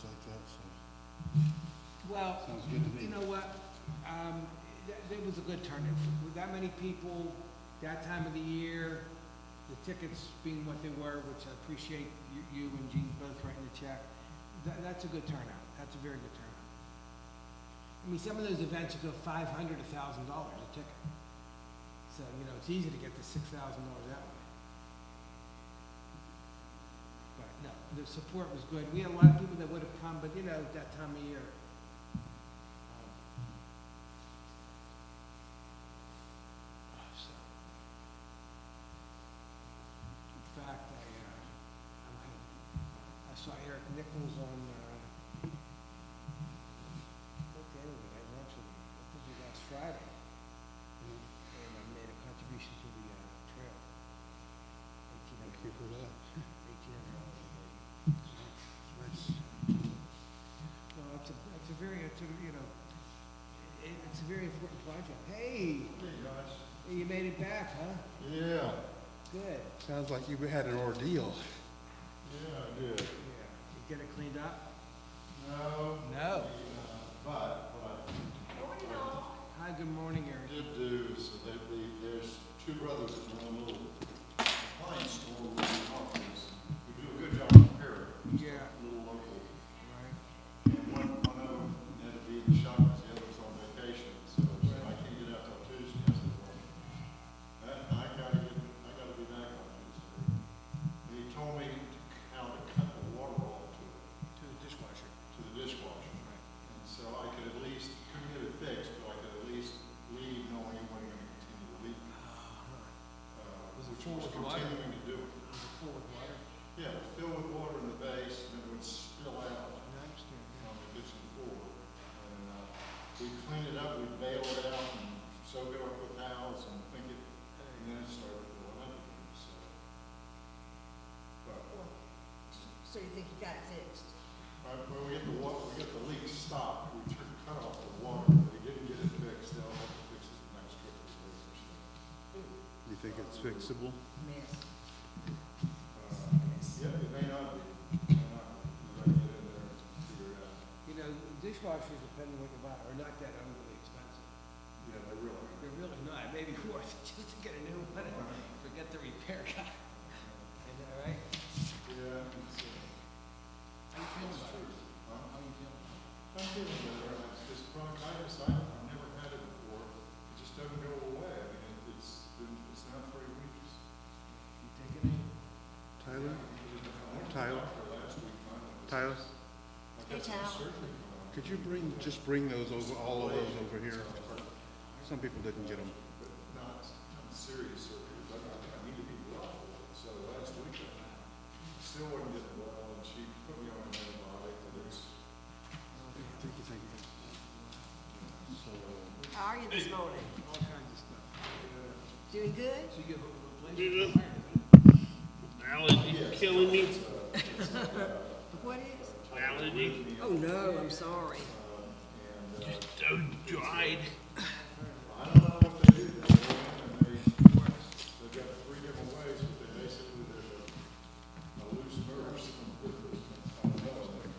things like that, so. Well, Sounds good to me. you know what, it was a good turnout. With that many people, that time of the year, the tickets being what they were, which I appreciate you and Gene both writing the check, that's a good turnout. That's a very good turnout. I mean, some of those events you go $500, $1,000 a ticket. So, you know, it's easy to get to $6,000 that way. But no, the support was good. We had a lot of people that would have come, but you know, that time of year. So, in fact, I saw Eric Nichols on, what day was it? I think it was last Friday. And I made a contribution to the, trail. Thank you for that. $1,800. Nice. Well, it's a very, you know, it's a very important project. Hey, Hey, guys. you made it back, huh? Yeah. Good. Sounds like you had an ordeal. Yeah, I did. Yeah. You get it cleaned up? No. No. But what Hi, good morning, I Eric. did do is that there's two brothers that run a little appliance store with the office. We do a good job of repairing. Yeah. A little local. Right. And one of them had to be in the shop because the other was on vacation. So I can't get out till Tuesday. I said, well, I gotta be back on Tuesday. And he told me how to cut the water off To the dishwasher. to the dishwasher. Right. And so I could at least, couldn't get it fixed, but I could at least leave knowing it wasn't gonna continue to leak. Was it Which full was with water? continuing to do it. Was it full with water? Yeah, it would fill with water in the base, and it would spill out I understand, yeah. on the kitchen floor. And, we clean it up, we bail it out, and soak it up with towels, and think it, and then it started filling up again, so. But, So you think you got it fixed? when we get the water, we get the leak stopped, we cut off the water, but we didn't get it fixed, they'll have to fix it the next trip we take or so. You think it's fixable? Mess. Yeah, it may not be, it may not be, we gotta get in there and figure it out. You know, dishwashers, depending on what you buy, are not that unbelievably expensive. Yeah, they really. They're really not. It may be worth it just to get a new one and forget the repair guy. Is that right? Yeah, it's, How you feeling about it? huh? How you feeling? I'm feeling better, it's just bronchitis, I've never had it before, it just doesn't go away, I mean, it's now 3 weeks. You taking it? Tyler? I went to the Tyler? doctor last week, finally. Tyler, I Hey, got some Tyler. surgery coming up. could you just bring those over, all of those over here? Some people didn't get them. But not serious surgery, but I need to be well for it. So last week, I still wasn't getting well, and she put me on an antibiotic, but it's, Thank you, thank you. So, How are you this morning? All kinds of stuff. Doing good? So you get a replacement for iron, Allergy killing me. What is? Allergy. Oh, no, I'm sorry. Just so dried. I don't know what they do. They go in and they've got 3 different ways, but they basically, there's a loose verse. I don't know, they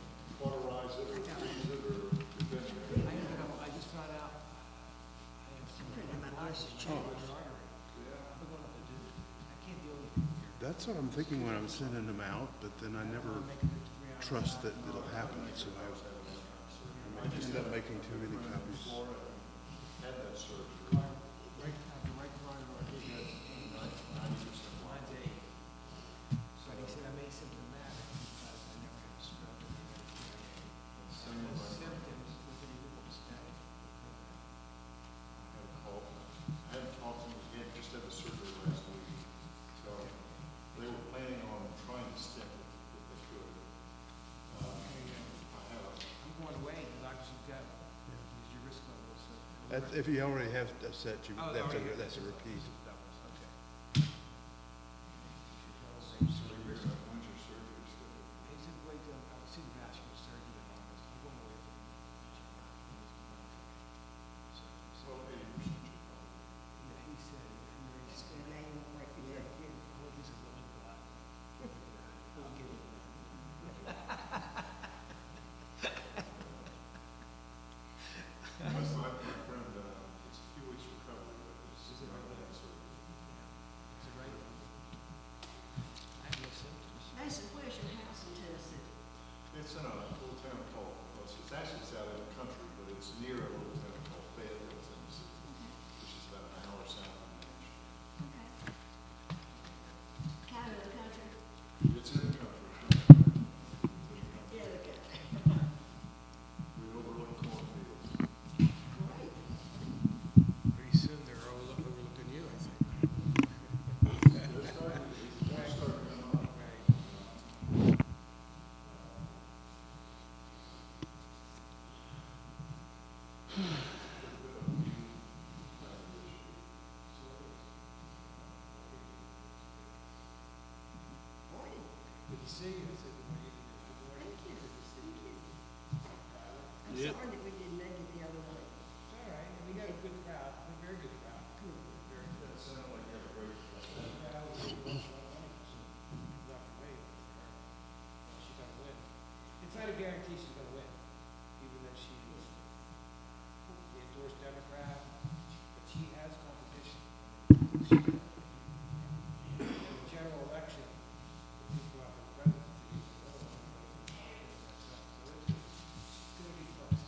cauterize it or freeze it or depending. I just found out I have some. My nurse is Oh. changed. I'm going up to do it. I can't deal with it. that's what I'm thinking when I'm sending them out, but then I never trust that it'll happen, so I may end up making too many copies. Had that surgery. Right, after right carotid artery. Mine's 8. So he said I may symptomatic because I never had a stroke. Same The with my symptoms, what did he do with the static? had a cough. I hadn't talked to him, he had just had the surgery last week. So they were planning on trying to stent it if they could. I have a, I'm going away, the doctor said, go. Use your risk level, so. If you already have a set, Oh, that's a repeat. Okay. so you're gonna, when's your surgery still? He said, wait till, I'll see the vascular surgeon in August. I'm going away from. So, Well, 80% should probably. yeah, he said, he Just said, gonna name it right yeah, here. I hope he's a willing God. He'll give it. to see you. I said, "Well, you- good morning." Thank you, thank you. I'm Yep. sorry that we didn't make it the other way. It's all right, we got a good crowd, a very good crowd. Very good. Sounded like you had a great. Crowd was enough for me. She's gonna win. It's not a guarantee she's gonna win, even though she's the endorsed Democrat, but she has competition. In the general election, the people out for the presidency, so it's gonna be close.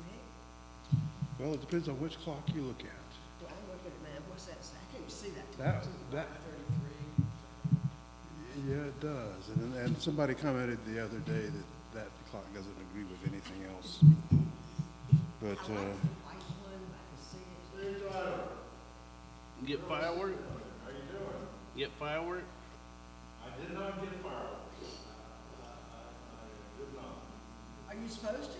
Rick, Well, it depends on which clock you look at. well, I'm looking at mine, what's that say? I can't see that. That, 33. yeah, it does. And somebody commented the other day that that clock doesn't agree with anything else. But, I like the white one, I can see it. Get firework? How you doing? Get firework? I did not get fireworks. I did not. Are you supposed to?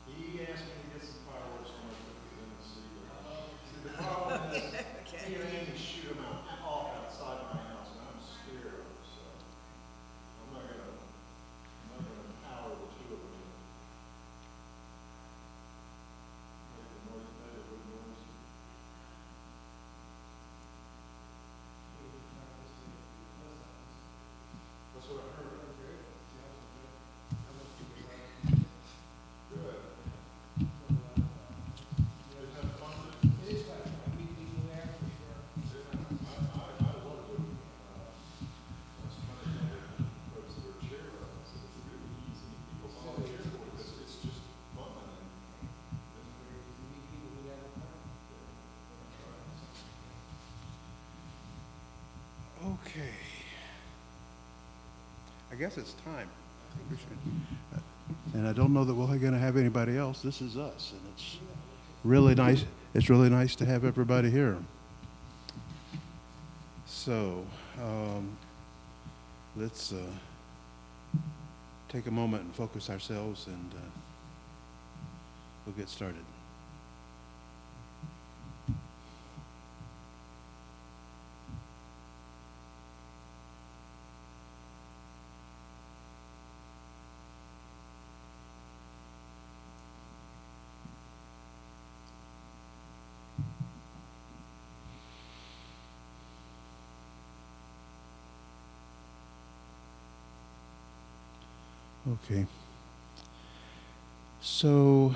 He asked me to get some fireworks on my trip to Tennessee. See, the problem is, he and Amy shoot them out off outside my house, and I'm scared of them, so. I'm not gonna power the two of them. Make the noise, neighborhood noise. That's what I heard. Good. Did have fun? It is fun, I meet people there for sure. I love it. That's kind of folks that are chair runs. It's really easy. People volunteer for it. It's just fun. You meet people who never come. okay. I guess it's time. I think we should. And I don't know that we're gonna have anybody else. This is us, and it's really nice. It's really nice to have everybody here. So, let's take a moment and focus ourselves, and we'll get started. Okay. So,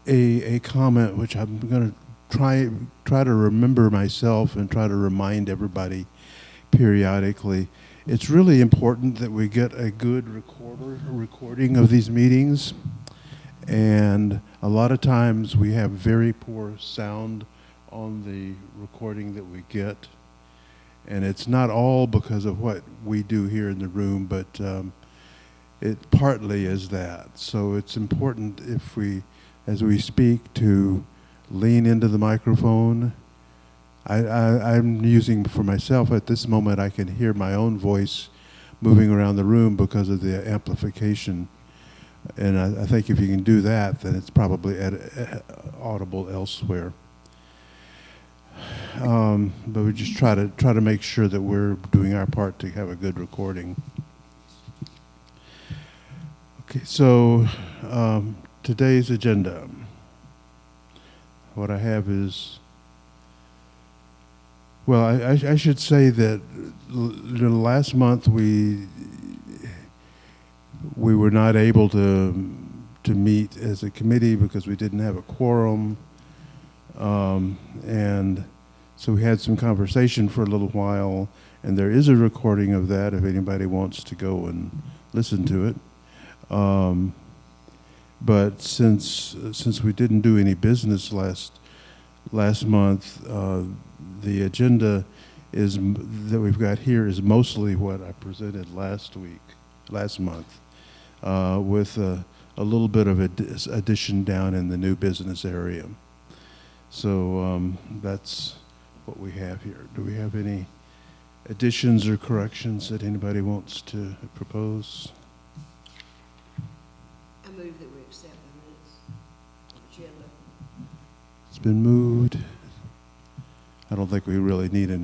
a comment which I'm going to try to remember myself and try to remind everybody periodically. It's really important that we get a good recording of these meetings, and a lot of times we have very poor sound on the recording that we get. And it's not all because of what we do here in the room, but it partly is that. So it's important if we, as we speak, to lean into the microphone. I'm using for myself at this moment, I can hear my own voice moving around the room because of the amplification. And I think if you can do that, then it's probably audible elsewhere. But we just try to make sure that we're doing our part to have a good recording. Okay, so today's agenda. What I have is, well, I should say that last month we were not able to meet as a committee because we didn't have a quorum. And so we had some conversation for a little while, and there is a recording of that if anybody wants to go and listen to it. But since we didn't do any business last month, the agenda that we've got here is mostly what I presented last month, with a little bit of addition down in the new business area. So that's what we have here. Do we have any additions or corrections that anybody wants to propose? move that we accept the minutes of agenda. It's been moved. I don't think we really need an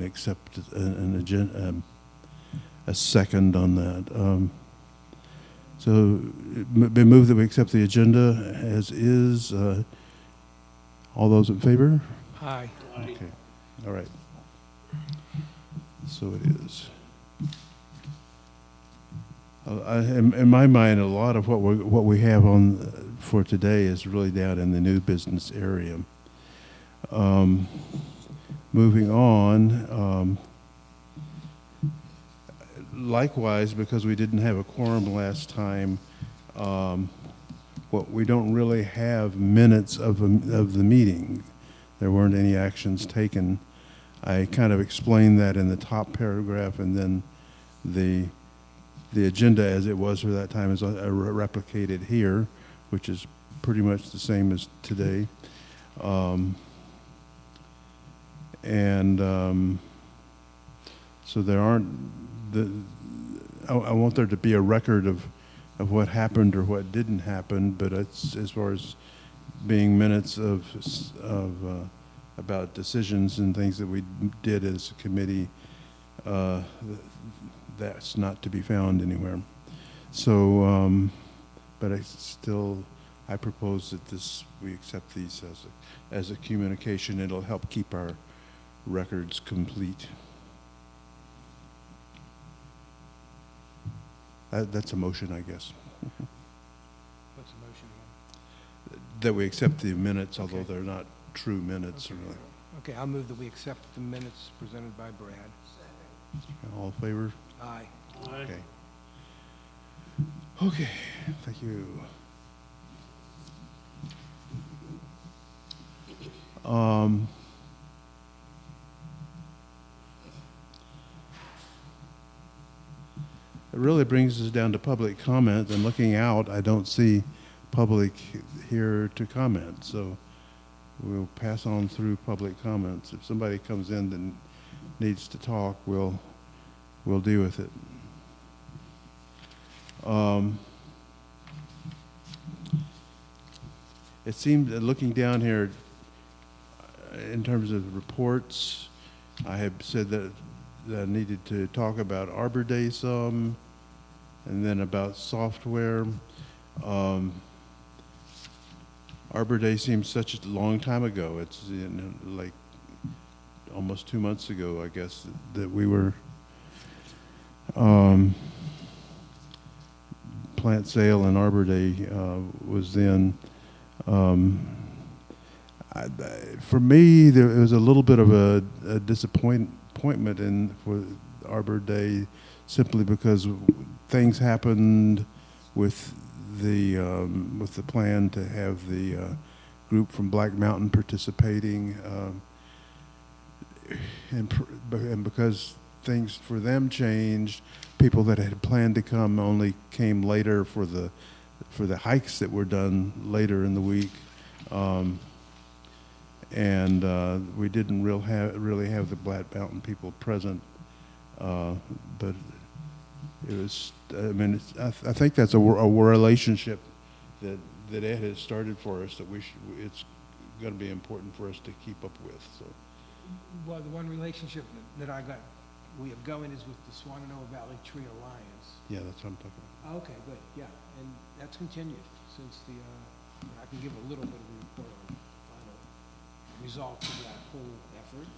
a second on that. So, been moved that we accept the agenda as is. All those in favor? Aye. Okay, all right. So it is. In my mind, a lot of what we have on for today is really down in the new business area. Moving on, likewise, because we didn't have a quorum last time, we don't really have minutes of the meeting. There weren't any actions taken. I kind of explained that in the top paragraph, and then the agenda as it was for that time is replicated here, which is pretty much the same as today. So there aren't I want there to be a record of what happened or what didn't happen, but it's, as far as being minutes of about decisions and things that we did as a committee, that's not to be found anywhere. So, but I propose that we accept these as a communication. It'll help keep our records complete. That's a motion, I guess. What's the motion again? That we accept the minutes, although Okay. they're not true minutes. Okay. Okay, I'll move that we accept the minutes presented by Brad. All in favor? Aye. Okay. Okay, thank you. It really brings us down to public comment, and looking out, I don't see public here to comment, so we'll pass on through public comments. If somebody comes in that needs to talk, we'll deal with it. It seemed, looking down here, in terms of reports, I have said that I needed to talk about Arbor Day some, and then about software. Arbor Day seems such a long time ago. It's like almost 2 months ago, I guess, that we were plant sale and Arbor Day was then. For me, there was a little bit of a disappointment for Arbor Day, simply because things happened with the plan to have the group from Black Mountain participating, and because things for them changed, people that had planned to come only came later for the hikes that were done later in the week. We didn't really have the Black Mountain people present, but it was. I mean, I think that's a relationship that Ed has started for us that it's going to be important for us to keep up with. So, Well, the one relationship that we have going is with the Swananoa Valley Tree Alliance. yeah, that's what I'm talking about. Okay, good, yeah, and that's continued since I can give a little bit of a report on the final results of that whole effort.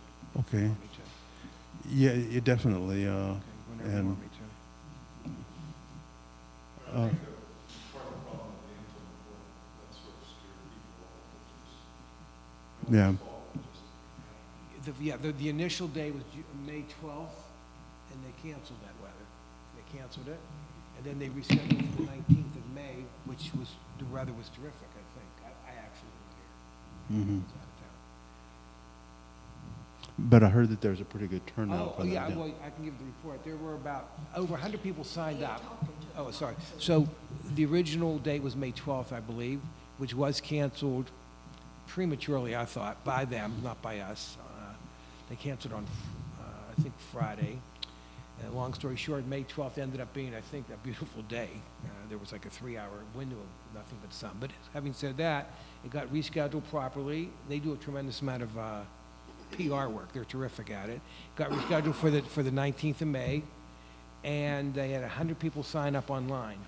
Okay. Want me to? Yeah, definitely. Okay, whenever you and want me to. I think that part of the problem with the Anthem report, that sort of scared people off, which is Yeah. The initial day was May 12th, and they canceled that weather. They canceled it, and then they rescheduled for the 19th of May, which was, the weather was terrific, I think. I actually wasn't here. Mhm. I was out of town. But I heard that there's a pretty good turnout. Oh, for that, yeah, well, I can give the report. There were about over 100 people signed up. Oh, sorry. So the original date was May 12th, I believe, which was canceled prematurely, I thought, by them, not by us. They canceled on, I think, Friday. Long story short, May 12th ended up being, I think, a beautiful day. There was like a 3-hour window of nothing but sun. But having said that, it got rescheduled properly. They do a tremendous amount of PR work. They're terrific at it. Got rescheduled for the 19th of May, and they had 100 people sign up online,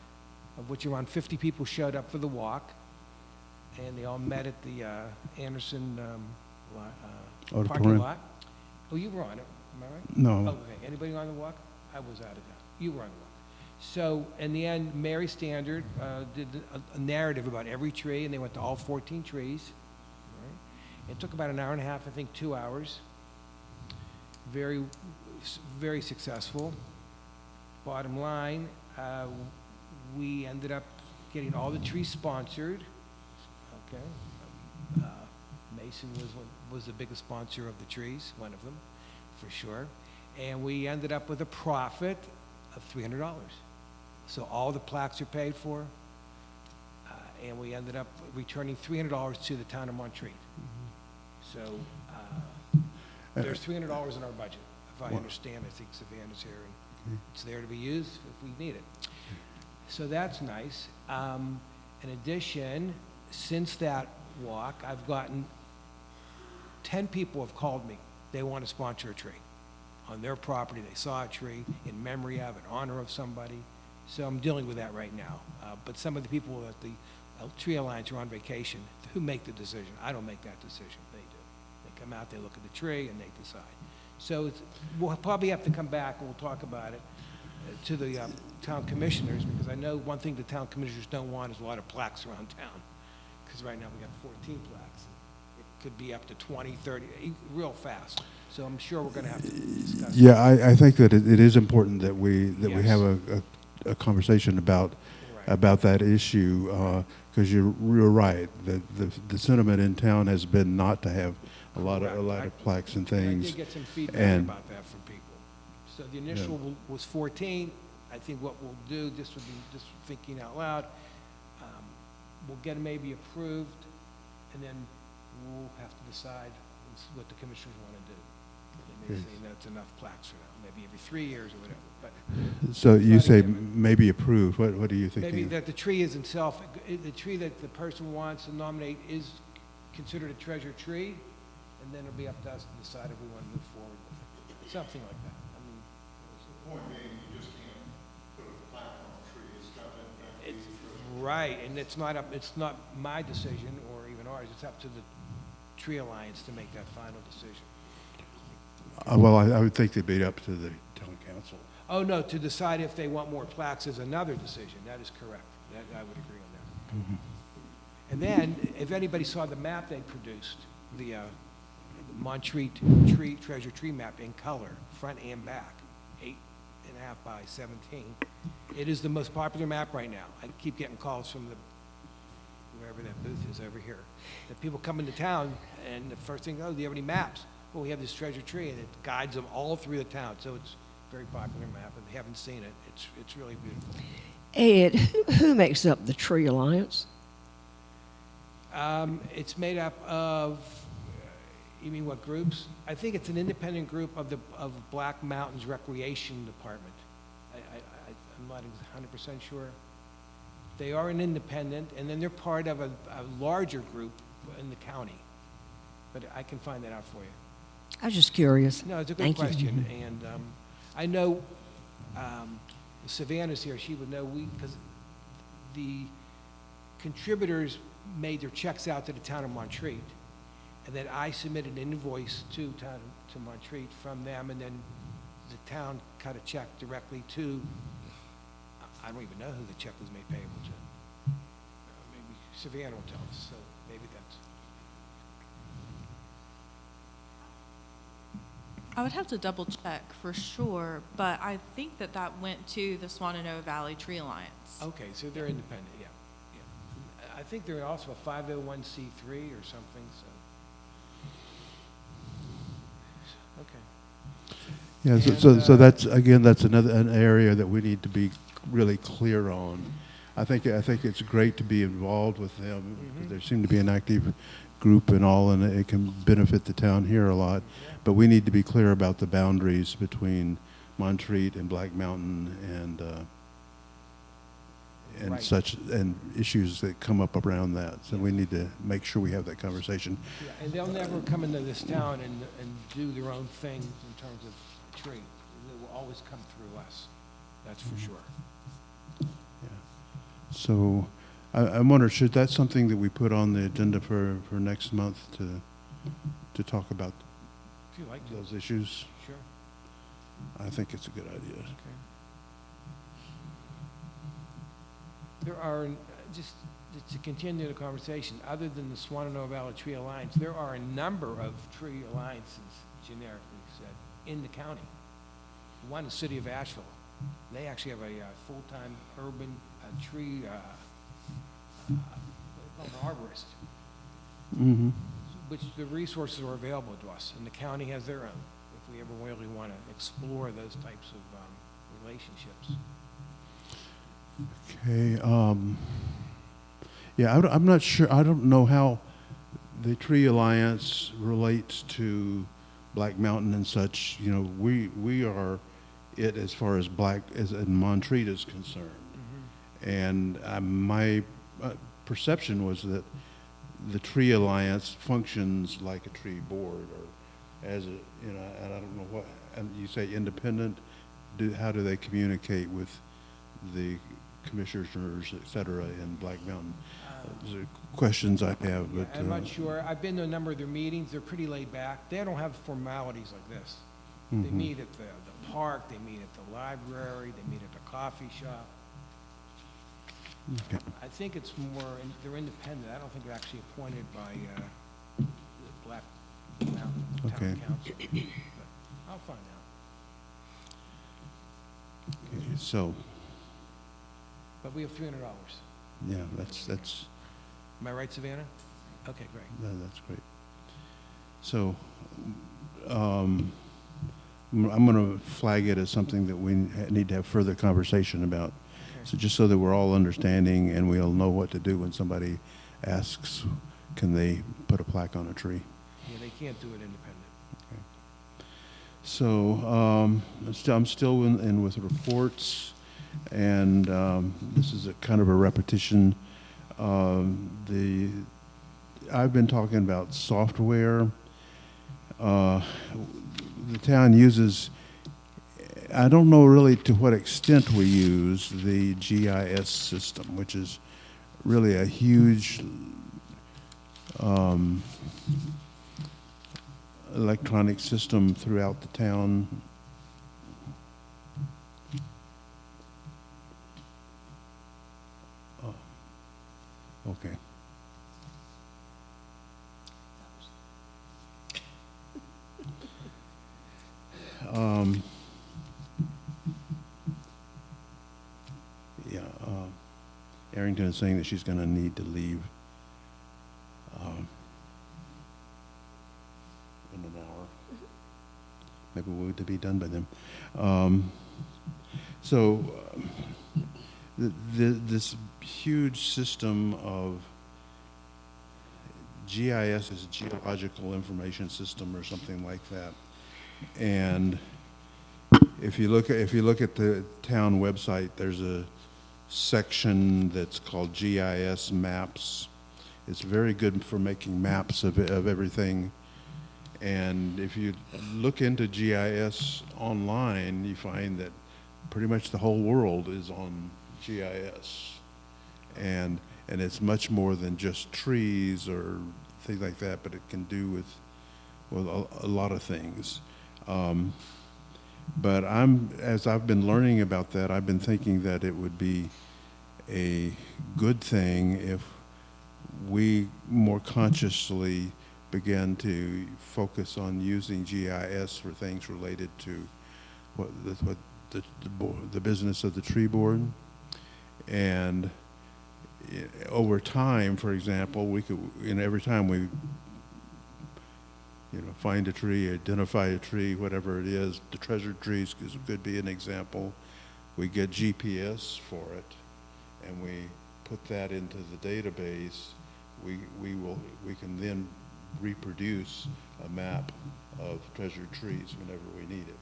of which around 50 people showed up for the walk, and they all met at the Anderson parking Auditorium. lot. Oh, you were on it, am I right? No. Okay, anybody on the walk? I was out of town. You were on the walk. So, in the end, Mary Standard did a narrative about every tree, and they went to all 14 trees. Right? It took about an hour and a half, I think 2 hours. Very, very successful. Bottom line, we ended up getting all the trees sponsored. Okay. Mason was the biggest sponsor of the trees, one of them, for sure. And we ended up with a profit of $300. So all the plaques are paid for, and we ended up returning $300 to the town of Montreat. So there's $300 in our budget, if I understand. I think Savannah's here, and it's there to be used if we need it. So that's nice. In addition, since that walk, I've gotten 10 people have called me. They want to sponsor a tree on their property. They saw a tree in memory of, in honor of somebody. So I'm dealing with that right now. But some of the people at the Tree Alliance are on vacation who make the decision. I don't make that decision. They do. They come out, they look at the tree, and they decide. So we'll probably have to come back and we'll talk about it to the town commissioners, because I know one thing the town commissioners don't want is a lot of plaques around town. Because right now we got 14 plaques. It could be up to 20, 30, real fast. So I'm sure we're going to have to discuss. Yeah, I think that it is important that we Yes. have a conversation about that issue, because you're right. The sentiment in town has been not to have a lot of plaques and I things. did get some feedback and- about that from people. So the initial was 14. I think what we'll do, this would be just thinking out loud, we'll get them maybe approved, and then we'll have to decide what the commissioners want to do. They may Okay. say that's enough plaques for now, maybe every 3 years or whatever. But So you try to say get it. maybe approved. What are you thinking? maybe that the tree is itself, the tree that the person wants to nominate is considered a treasure tree, and then it'll be up to us to decide if we want to move forward with it. Something like that. I mean, The point being, you just can't put a plaque on a tree, it's got to be it's, treasure. right, and it's not my decision or even ours, it's up to the Tree Alliance to make that final decision. Well, I would think they'd be up to the town council. Oh, no, to decide if they want more plaques is another decision, that is correct, that, I would agree on that. And then, if anybody saw the map they produced, the Montreat treasure tree map in color, front and back, 8.5 by 17. It is the most popular map right now. I keep getting calls from wherever that booth is over here. The people come into town, and the first thing, oh, do you have any maps? Well, we have this treasure tree, and it guides them all through the town, so it's a very popular map. If they haven't seen it, it's really beautiful. Ed, who makes up the Tree Alliance? It's made up of, you mean what groups? I think it's an independent group of Black Mountains Recreation Department. I'm not 100% sure. They are an independent, and then they're part of a larger group in the county. But I can find that out for you. I was just curious. No, it's a good Thank you. question, and I know Savannah's here. She would know because the contributors made their checks out to the town of Montreat, and then I submitted an invoice to Montreat from them, and then the town cut a check directly to. I don't even know who the check was made payable to. Maybe Savannah will tell us. So maybe that's. I would have to double check for sure, but I think that went to the Swannanoa Valley Tree Alliance. Okay, so they're independent, yeah. I think they're also a 501c3 or something, so. Okay. Yeah, And, so that's, again, that's an area that we need to be really clear on. I think it's great to be involved with them. There seem to be an active group and all, and it can benefit the town here a lot. But we need to be clear about the boundaries between Montreat and Black Mountain and Right. such, and issues that come up around that. So we need to make sure we have that conversation. Yeah, and they'll never come into this town and do their own things in terms of the tree. They will always come through us, that's for sure. So I wonder, should that something that we put on the agenda for next month to talk about If you like to, those issues? sure, I think it's a good idea. okay. There are, just to continue the conversation, other than the Swananoa Valley Tree Alliance, there are a number of tree alliances, generically said, in the county. One is City of Asheville. They actually have a full-time urban tree, what do they call them, arborist, Mm-hmm. which the resources are available to us, and the county has their own, if we ever really want to explore those types of relationships. Okay, yeah, I'm not sure, I don't know how the Tree Alliance relates to Black Mountain and such. You know, we are it as far as Montreat is concerned. And my perception was that the Tree Alliance functions like a tree board, or as a, you know, and I don't know what, and you say independent, how do they communicate with the commissioners, et cetera, in Black Mountain? Those are questions I have, Yeah, but. I'm not sure. I've been to a number of their meetings. They're pretty laid back. They don't have formalities like this. They Mhm. meet at the park, they meet at the library, they meet at the coffee shop. Okay. I think it's more, they're independent. I don't think they're actually appointed by the Black Mountain Okay. Town Council. But I'll find out. Okay, so, But we have $300. yeah, that's Am I right, Savannah? Okay, great. that's great. So, I'm going to flag it as something that we need to have further conversation about. Okay. So just so that we're all understanding and we'll know what to do when somebody asks, can they put a plaque on a tree? Yeah, they can't do it independent. So I'm still in with reports, and this is a kind of a repetition. I've been talking about software. The town uses, I don't know really to what extent we use the GIS system, which is really a huge electronic system throughout the town. Oh, okay. Yeah, Arrington is saying that she's going to need to leave in an hour. Maybe we'll be done by then. This huge system of GIS is Geological Information System or something like that. And if you look at the town website, there's a section that's called GIS Maps. It's very good for making maps of everything. And if you look into GIS online, you find that pretty much the whole world is on GIS. And it's much more than just trees or things like that, but it can do with a lot of things. But as I've been learning about that, I've been thinking that it would be a good thing if we more consciously began to focus on using GIS for things related to what the business of the tree board. And over time, for example, we could, every time we find a tree, identify a tree, whatever it is, the treasured trees could be an example. We get GPS for it, and we put that into the database. We can then reproduce a map of treasured trees whenever we need it,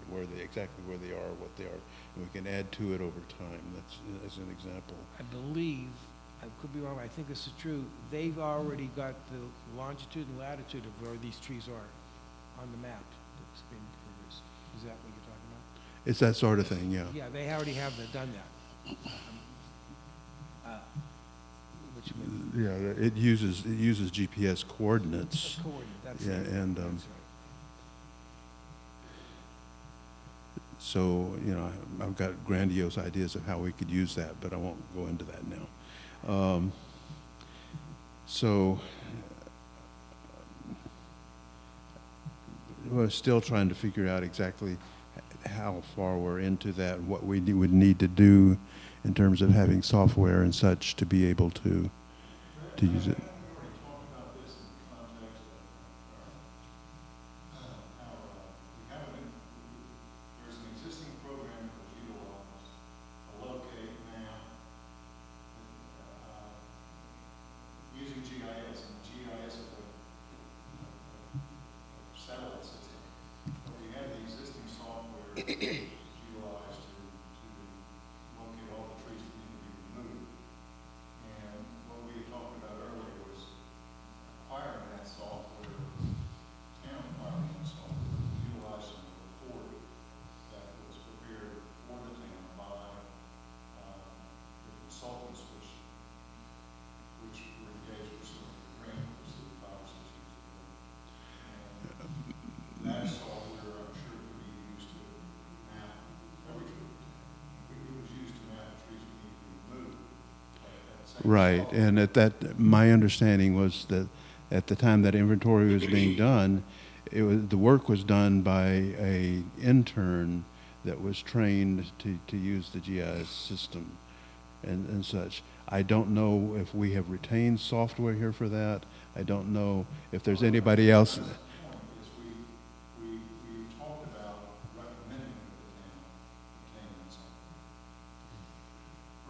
exactly where they are, what they are, and we can add to it over time. That's as an example. I believe, I could be wrong, I think this is true, they've already got the longitude and latitude of where these trees are on the map that's been produced. Is that what you're talking about? It's that sort of thing, yeah. Yeah, they already have done that. Which means, Yeah, it uses GPS coordinates. coordinate, that's Yeah, it. and, That's right. So, I've got grandiose ideas of how we could use that, but I won't go into that now. So, we're still trying to figure out exactly how far we're into that, and what we would need to do in terms of having software and such to be able to use it. We already talked about this in the context of how we have there's an existing program that was utilized to locate now using GIS, and GIS is a satellite system. But we have the existing software that's utilized to locate all the trees that need to be removed. And what we had talked about earlier was acquiring that software, town acquiring that software, utilizing the report that was prepared for the town by the consultants which were engaged pursuant to the grant that was 5 or 6 years ago. And that software, I'm sure, could be used to map every tree. It was used to map the trees that need to be removed. Right, and my understanding was that at the time that inventory was being done, the work was done by a intern that was trained to use the GIS system and such. I don't know if we have retained software here for that. I don't know if there's anybody else. The point is we talked about recommending that the town obtain that software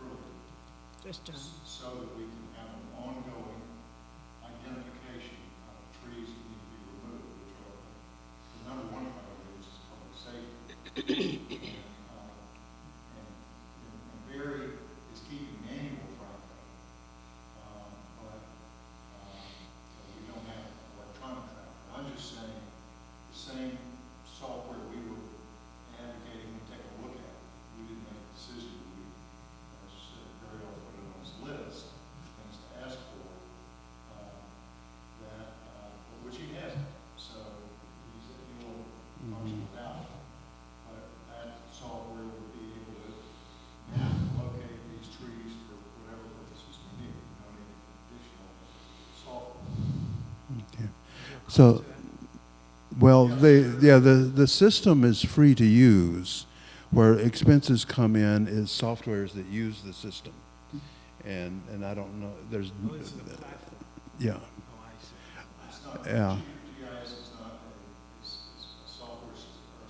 earlier, This time. so that we can have an ongoing identification of trees that need to be removed, which are the number one priority, which is public safety. And Barry is keeping manual track of it, but we don't have electronic track. I'm just saying, the same software we were advocating to take a look at, we didn't make a decision. We, as Barry will put it on his list, things to ask for, which he hasn't. So he said he will function without it. But that software would be able to map and locate these trees for whatever purposes we need. We don't need additional software. Okay. So, well, the system is free to use. Where expenses come in is softwares that use the system. And I don't know, there's, Oh, it's the platform. yeah, Oh, I see. It's not, yeah. GIS is not is a software system, or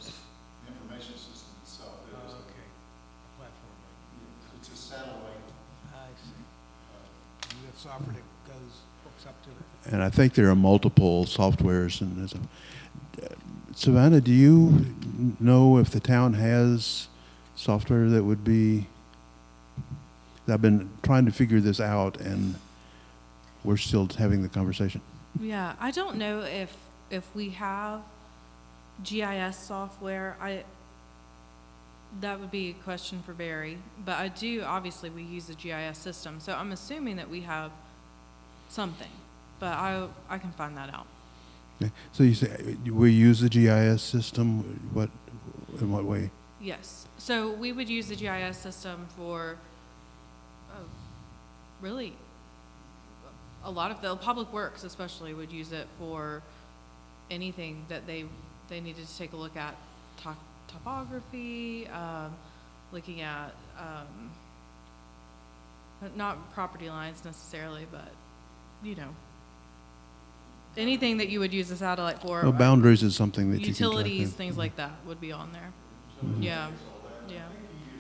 an information system itself. It is Oh, okay. Platform. it's a satellite. I see. You have software that hooks up to it. And I think there are multiple softwares. And Savannah, do you know if the town has software that would be? I've been trying to figure this out, and we're still having the conversation. Yeah, I don't know if we have GIS software. That would be a question for Barry, but obviously we use the GIS system, so I'm assuming that we have something, but I can find that out. Okay. So you say we use the GIS system? In what way? Yes, so we would use the GIS system for, really, a lot of the public works especially would use it for anything that they needed to take a look at, topography, looking at, not property lines necessarily, but, anything that you would use a satellite for. Well, boundaries is something that Utilities, you can track. things like that would be on there. Yeah, yeah. I think he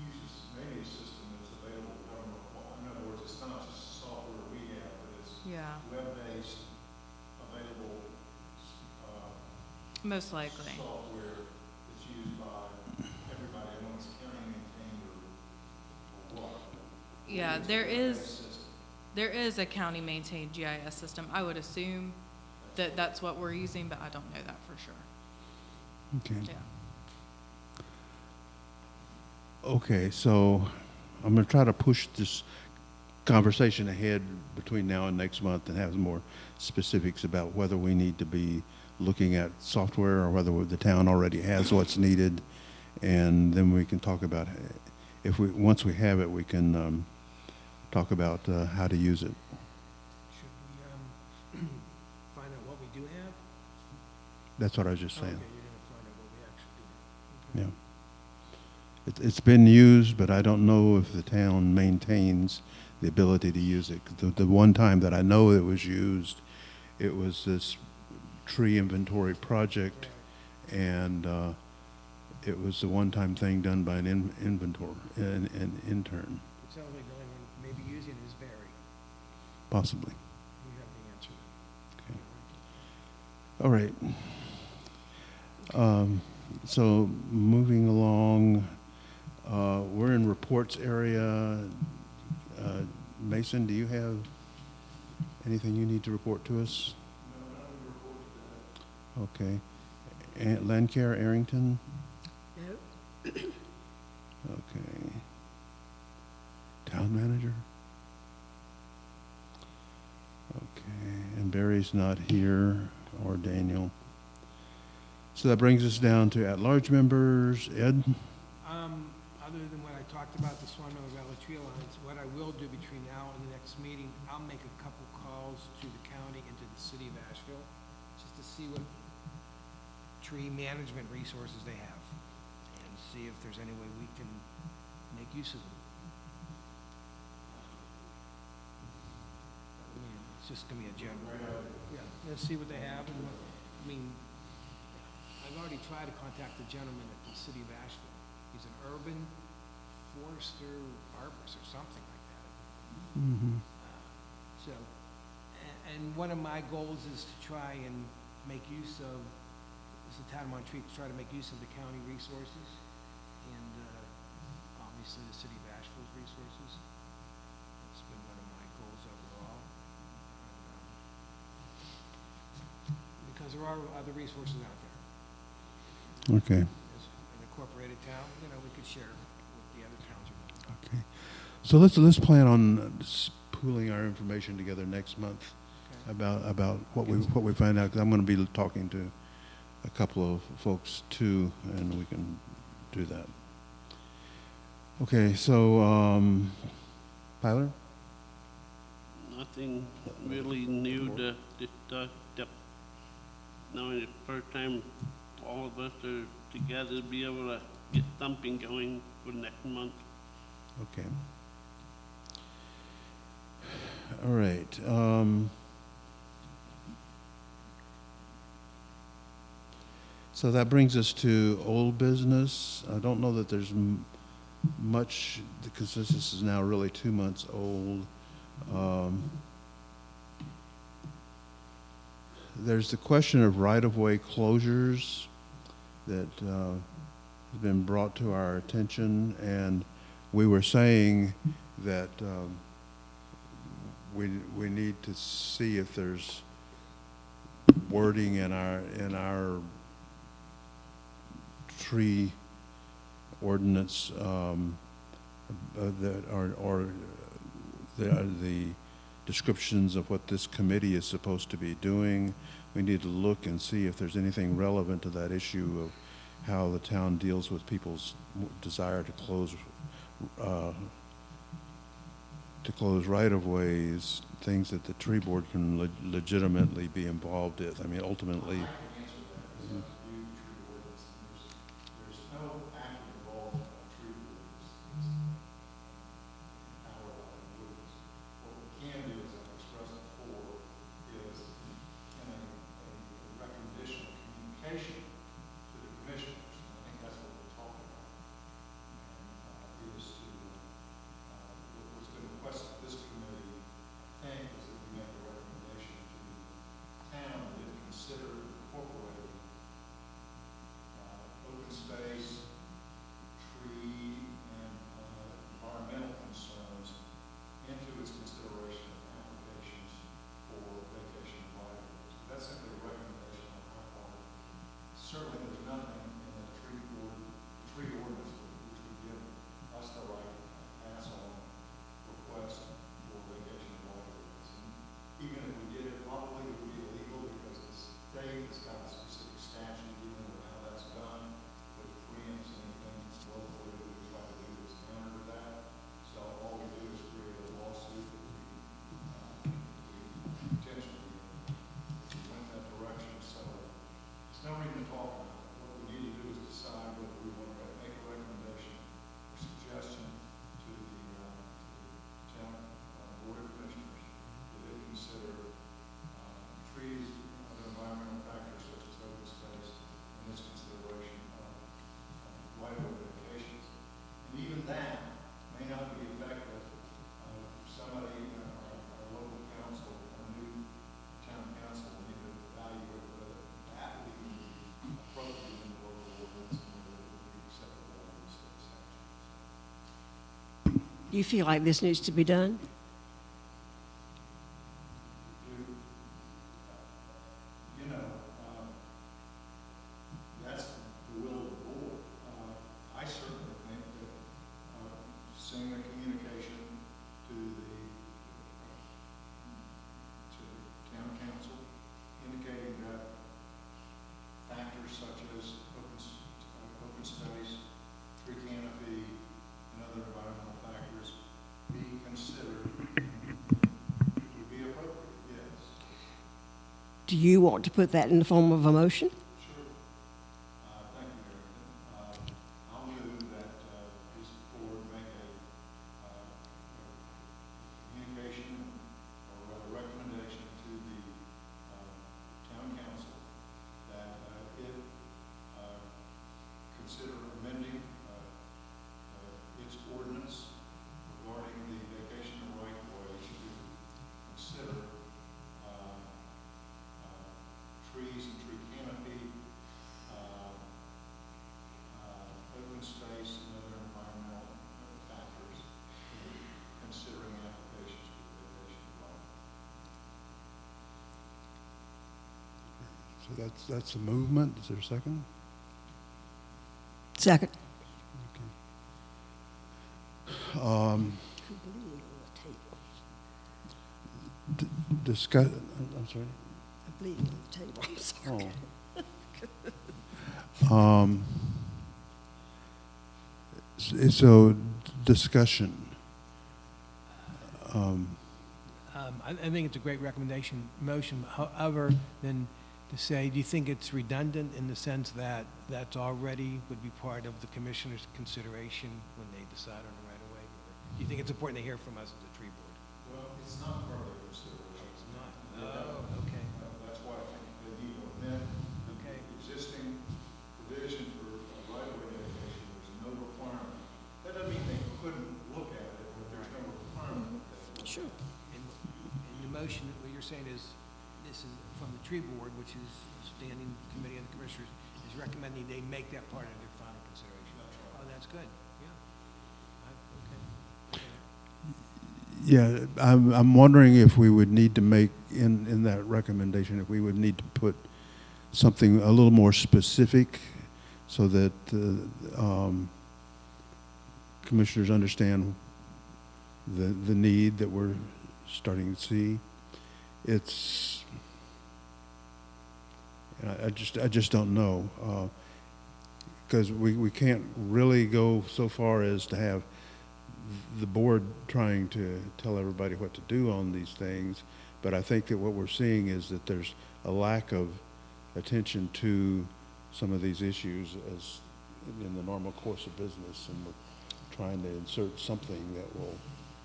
uses maybe a system that's available government. In other words, it's not just software we have, but it's Yeah, web-based, available, most likely. software that's used by everybody, I don't know if it's county maintained or what. Yeah, It's there a is, web-based system. there is a county maintained GIS system. I would assume that that's what we're using, but I don't know that for sure. Okay. Yeah. Okay, so I'm going to try to push this conversation ahead between now and next month and have more specifics about whether we need to be looking at software or whether the town already has what's needed. And then we can talk about, once we have it, we can talk about how to use it. Should we, find out what we do have? That's what I was just Okay, saying. you're gonna find out what we actually do. Yeah. It's been used, but I don't know if the town maintains the ability to use it. The one time that I know it was used, it was this tree inventory project, and it was the one-time thing done by an intern, It sounds like the only one maybe using is Barry. possibly. We have the answer. Okay. All right. So moving along, we're in reports area. Mason, do you have anything you need to report to us? Okay. Land Care Arrington? Nope. Okay. Town manager? Okay, and Barry's not here, or Daniel. So that brings us down to at-large members. Ed? Other than what I talked about, the Swan River Valley Tree Alliance, what I will do between now and the next meeting, I'll make a couple calls to the county and to the city of Asheville, just to see what tree management resources they have, and see if there's any way we can make use of them. I mean, it's just gonna be a general, yeah, let's see what they have, and what, I mean, I've already tried to contact the gentleman at the city of Asheville. He's an urban forester arborist or something like that. Mm-hmm. So, and one of my goals is to try and make use of, is the town of Montreat, to try to make use of the county resources and, obviously the city of Asheville's resources. That's been one of my goals overall. Because there are other resources out there. Okay. As an incorporated town, you know, we could share what the other towns are doing. Okay. So let's plan on pooling our information together next month Okay. about what we find out, because I'm going to be talking to a couple of folks too, and we can do that. Okay, so Tyler? Nothing really new to, knowing the first time all of us are together to be able to get something going for next month. Okay. All right. So that brings us to old business. I don't know that there's much, because this is now really 2 months old. There's the question of right-of-way closures that has been brought to our attention, and we were saying that we need to see if there's wording in our tree ordinance that or the descriptions of what this committee is supposed to be doing. We need to look and see if there's anything relevant to that issue of how the town deals with people's desire to close right-of-ways, things that the tree board can legitimately be involved in. I mean, ultimately. There's no active involvement of tree ordinance. Our ordinance. What we can do, as I've expressed before, is in a recommendation, communication to the commissioners, and I think that's what we're talking about. And is to, what's been requested of this committee, I think, is that we make a recommendation Do you feel like this needs to be done? You know, that's the will of the board. I certainly think that sending a communication to the town council indicating that factors such as open space, tree canopy, and other environmental factors be considered would be appropriate, yes. Do you want to put that in the form of a motion? Sure. Thank you, Eric. I'll move that this board make a communication or a recommendation to the town council that it consider amending its ordinance regarding the vacation of right of way to consider trees and tree canopy, open space, and other environmental factors, considering applications for the vacation of right. So that's a movement. Is there a second? Second. Discuss, I'm sorry? I'm bleeding on the table, I'm sorry. So discussion. I think it's a great motion, however, then to say, do you think it's redundant in the sense that that's already would be part of the commissioner's consideration when they decide on the right of way? Or do you think it's important to hear from us as a tree board? Well, it's not part of their consideration. It's not. Oh, okay. That's why I think they need to amend Okay. the existing provision for a right-of-way dedication. There's no requirement. That doesn't mean they couldn't look at it, but there's no requirement. that they look Sure. And the motion, what you're saying is, this is from the tree board, which is standing committee of the commissioners, is recommending they make that part of their final consideration. That's right. Oh, that's good, yeah. Okay. Yeah, I'm wondering if we would need to make, in that recommendation, if we would need to put something a little more specific so that commissioners understand the need that we're starting to see. It's, I just don't know, because we can't really go so far as to have the board trying to tell everybody what to do on these things, but I think that what we're seeing is that there's a lack of attention to some of these issues as in the normal course of business, and we're trying to insert something that will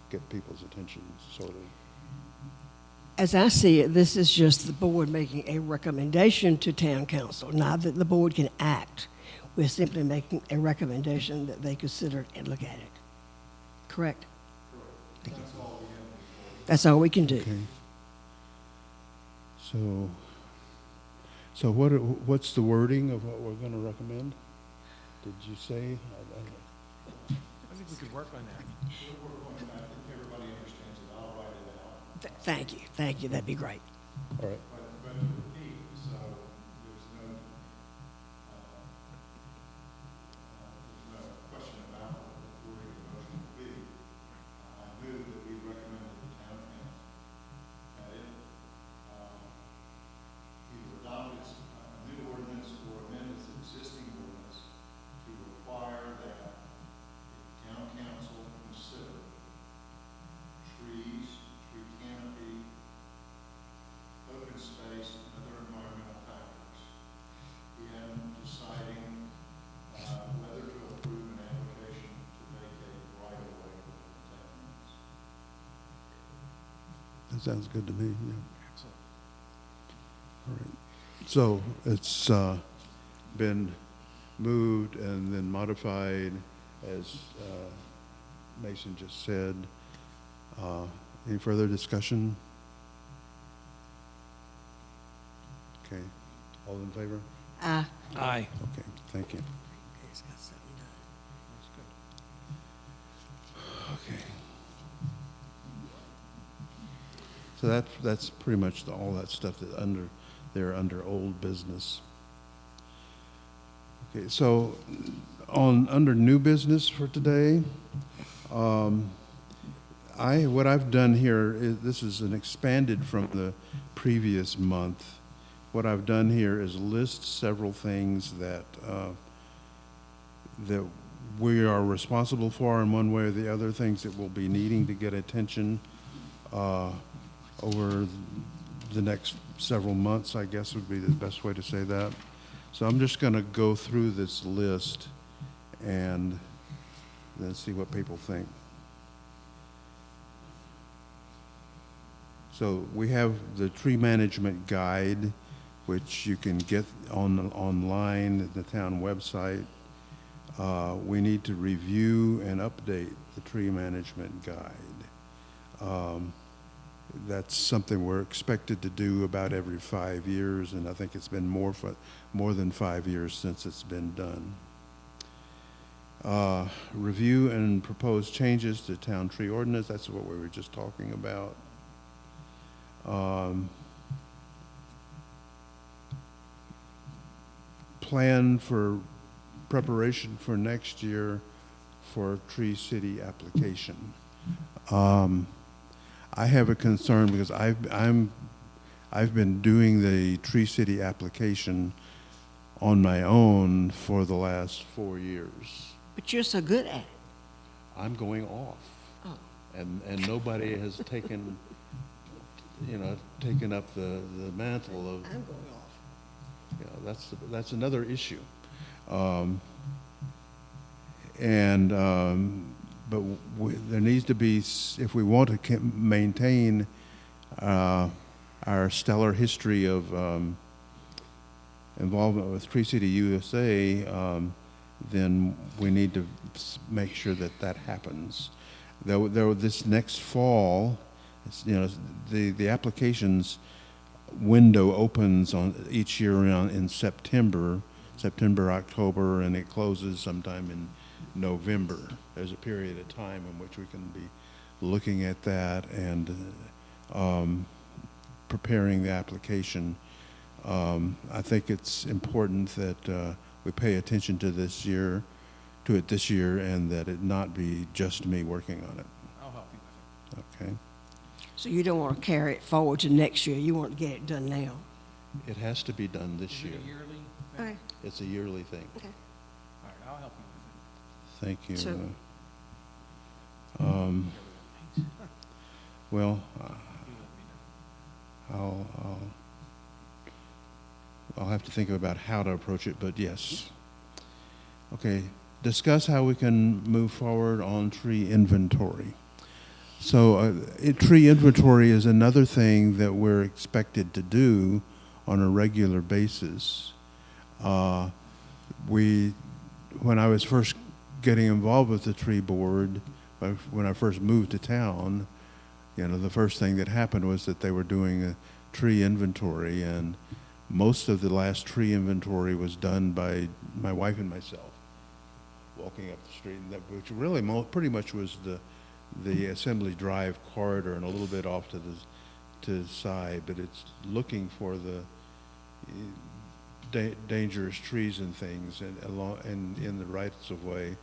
get people's attention, sort of. As I see it, this is just the board making a recommendation to town council, not that the board can act. We're simply making a recommendation that they consider and look at it. Correct? Correct. That's all we have. That's all we can do. Okay. So what's the wording of what we're going to recommend? Did you say? I think we could work on that. We're going to, I think everybody understands it. I'll write it out. Thank you. Thank you. That'd be great. All right. But to repeat, so there's no question about what the wording of the motion will be. I move that we recommend to the town council that it either adopt its new ordinance or amend its existing ordinance to require that the town council consider trees, tree canopy, open space, and other environmental factors in deciding whether to approve an application to vacate right of way within 10 minutes. That sounds good to me, yeah. Excellent. All right. So it's been moved and then modified, as Mason just said. Any further discussion? Okay. All in favor? Aye. Aye. Okay, thank you. That's Okay. So that's pretty much all that stuff that they're under old business. Okay, so under new business for today, what I've done here is, this is an expanded from the previous month. What I've done here is list several things that that we are responsible for in one way or the other, things that will be needing to get attention over the next several months, I guess would be the best way to say that. So I'm just going to go through this list and then see what people think. So we have the tree management guide, which you can get online at the town website. We need to review and update the tree management guide. That's something we're expected to do about every 5 years, and I think it's been more than 5 years since it's been done. Review and propose changes to town tree ordinance. That's what we were just talking about. Plan for preparation for next year for Tree City application. I have a concern because I've been doing the Tree City application on my own for the last 4 years. But you're so good at it. I'm going off, Oh. and nobody has taken up the mantle of. I'm going off. You know, that's another issue. But there needs to be, if we want to maintain our stellar history of involvement with Tree City USA, then we need to make sure that that happens. Though this next fall, the applications window opens on each year in September, October, and it closes sometime in November. There's a period of time in which we can be looking at that and preparing the application. I think it's important that we pay attention to it this year, and that it not be just me working on it. I'll help you with it. Okay. So you don't want to carry it forward to next year. You want to get it done now. It has to be done this Is year. it a yearly thing? Okay. It's a yearly thing. Okay. All right, I'll help you with Thank you. So- Well, it. You let me know. I'll have to think about how to approach it, but yes. Okay, discuss how we can move forward on tree inventory. So tree inventory is another thing that we're expected to do on a regular basis. When I was first getting involved with the tree board, when I first moved to town, the first thing that happened was that they were doing a tree inventory, and most of the last tree inventory was done by my wife and myself, walking up the street, and which really pretty much was the Assembly Drive corridor and a little bit off to the side, but it's looking for the dangerous trees and things and in the rights of way.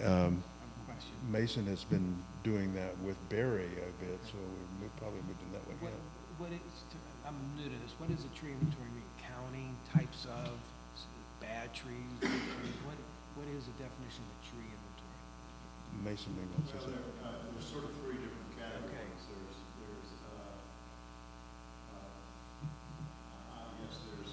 I have a question. Mason has been doing that with Barry a bit, so we probably moved in that way. What, Yeah. what is, I'm new to this, what does a tree inventory mean? Counting types of bad trees, good trees? What is the definition of a tree inventory? Mason may want to say. There's sort of three different categories. There's I guess there's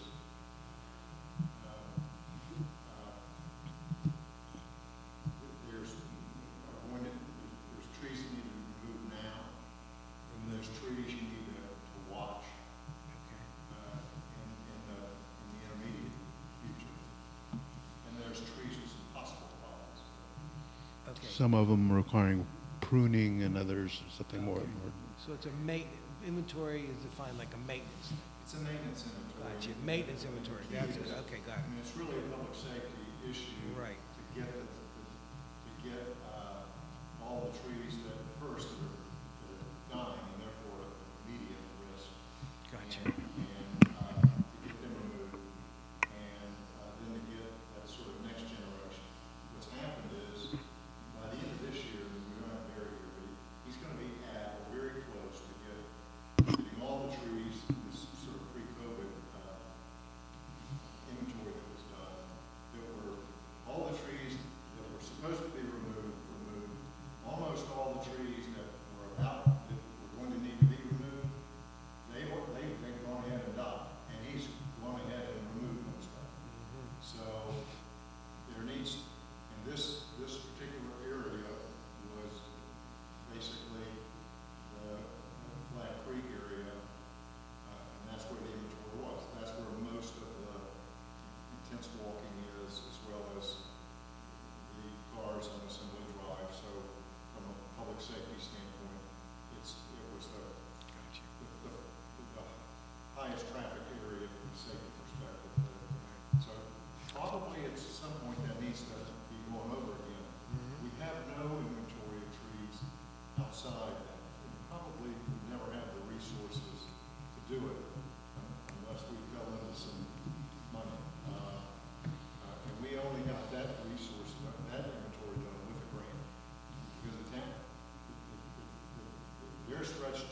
trees that need to be removed now, and there's trees you need to watch Okay. in the intermediate future. And there's trees with some possible problems. Okay. Some of them requiring pruning and others something more. So it's a inventory is defined like a maintenance. It's a maintenance inventory. Gotcha. Maintenance inventory. That's it. Okay, got I it. mean, it's really a public safety issue. Right. To get all the trees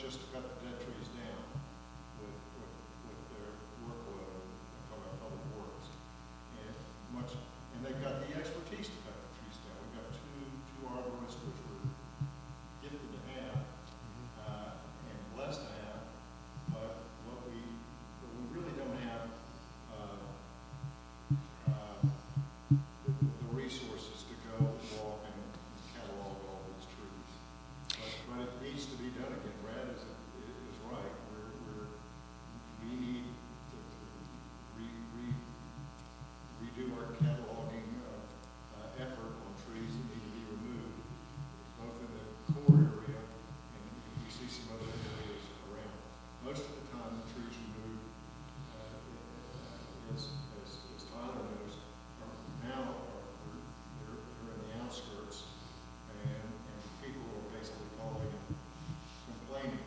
just to cut the dead trees down with their workload from our public works. And they've got the expertise to cut the trees down. We've got two arborists, which we're gifted to have, and blessed to have, but we really don't have, the resources to go walk and catalog all these trees. But it needs to be done again. Brad is right. We need to redo our cataloging effort on trees that need to be removed, both in the core area and we see some other areas around. Most of the time, the trees removed, as Tyler knows, they're in the outskirts, and people are basically calling and complaining.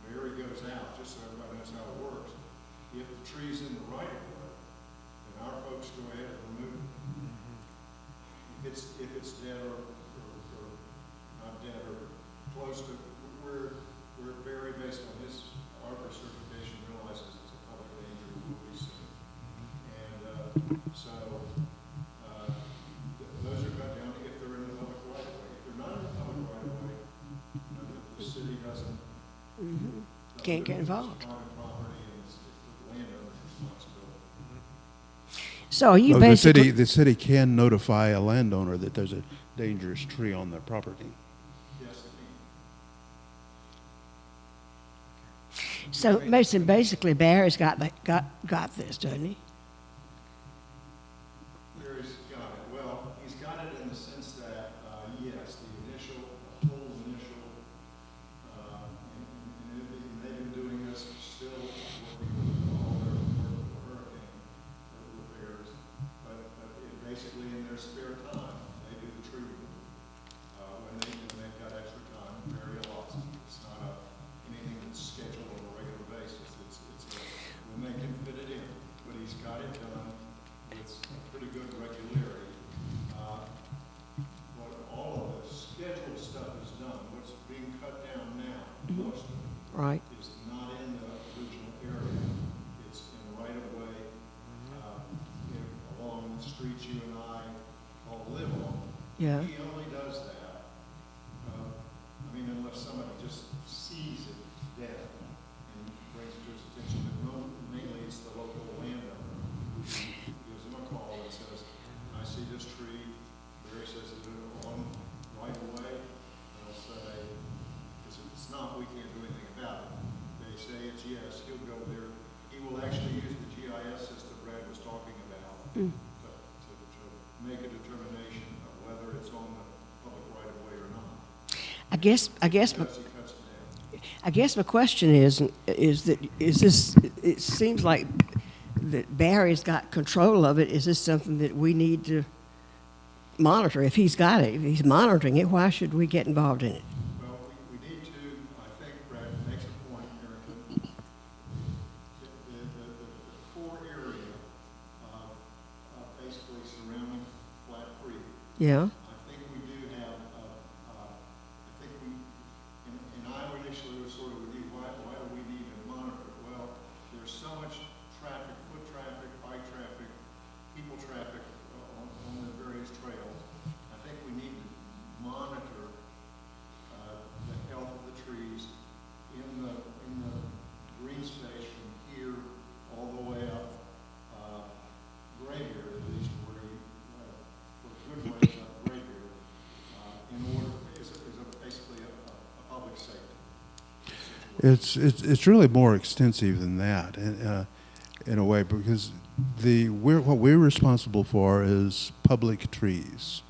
Barry goes out, just so everybody knows how it works. If the tree's in the right of way, then our folks go ahead and remove it. If it's dead or not dead or close to where Barry, based on his arbor certification, realizes it's a public danger, will be soon. And those are cut down if they're in the public right of way. If they're not in the public right of way, the city doesn't. Can't get involved. It's private property and it's the landowner's responsibility. So are you Oh, basically, the city can notify a landowner that there's a dangerous tree on their property. Yes, it can. so basically Barry's got this, doesn't he? Barry's got it. Well, he's got it in the sense that, yes, the whole initial, and they've been doing this, still working with all their hurricane repairs, but basically in their spare time, they do the tree removal. When they've got extra time, Barry allots it. It's not anything that's scheduled on a regular basis. When they can fit it in, but he's got it done with pretty good regularity. What all of the scheduled stuff is done. What's being cut down now, most of it, Right. is not in the original area. It's in right of way, along the streets you and I all live on. Yeah. He only does that, unless somebody just sees it dead and brings it to his attention, but mainly it's the local landowner who gives him a call and says, I see this tree. Barry says, is it on right away? They'll say, because if it's not, we can't do anything about it. They say it's yes, he'll go there. He will actually use the GIS system Brad was talking about to make a determination of whether it's on the public right of way or not. I guess Yes, he cuts it down. I guess my question is this, it seems like that Barry's got control of it. Is this something that we need to monitor? If he's got it, if he's monitoring it, why should we get involved in it? Well, we need to, I think Brad makes a point, Erica. The core area, basically surrounding Flat Creek, Yeah. I think we do have, and I initially was sort of with you, why do we need to monitor it? Well, there's so much traffic, foot traffic, bike traffic, people traffic on the various trails. I think we need to monitor the health of the trees in the green space from here all the way up Graybeard, at least where for good ways up Graybeard, in order, is basically a public safety situation. It's really more extensive than that in a way, because what we're responsible for is public trees.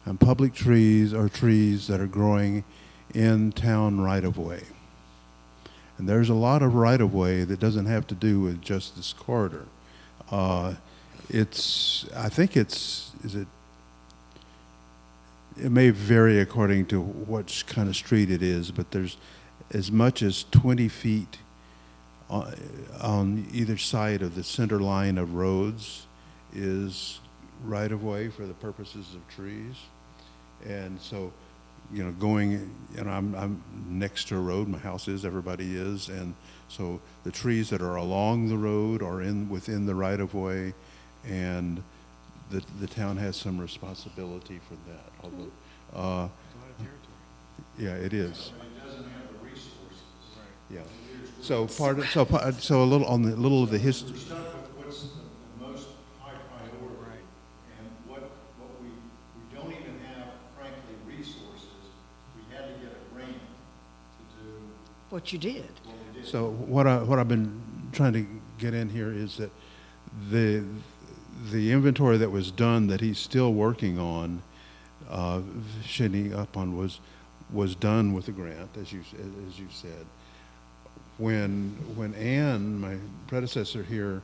And public trees are trees that are growing in town right of way. And there's a lot of right of way that doesn't have to do with just this corridor. It may vary according to what kind of street it is, but there's as much as 20 feet on either side of the center line of roads is right of way for the purposes of trees. And so you know, going, you know, I'm next to a road, my house is, everybody is, and so the trees that are along the road are within the right-of-way, and the town has some responsibility for that, although, yeah, it is. But it doesn't have the resources. Yeah. So a little on the little of the history. We're stuck with what's the most high priority. And what we don't even have, frankly, resources. We had to get a grant to do What you did. what we did. So what I've been trying to get in here is that the inventory that was done that he's still working on, finishing up on, was done with a grant, as you said. When Ann, my predecessor here,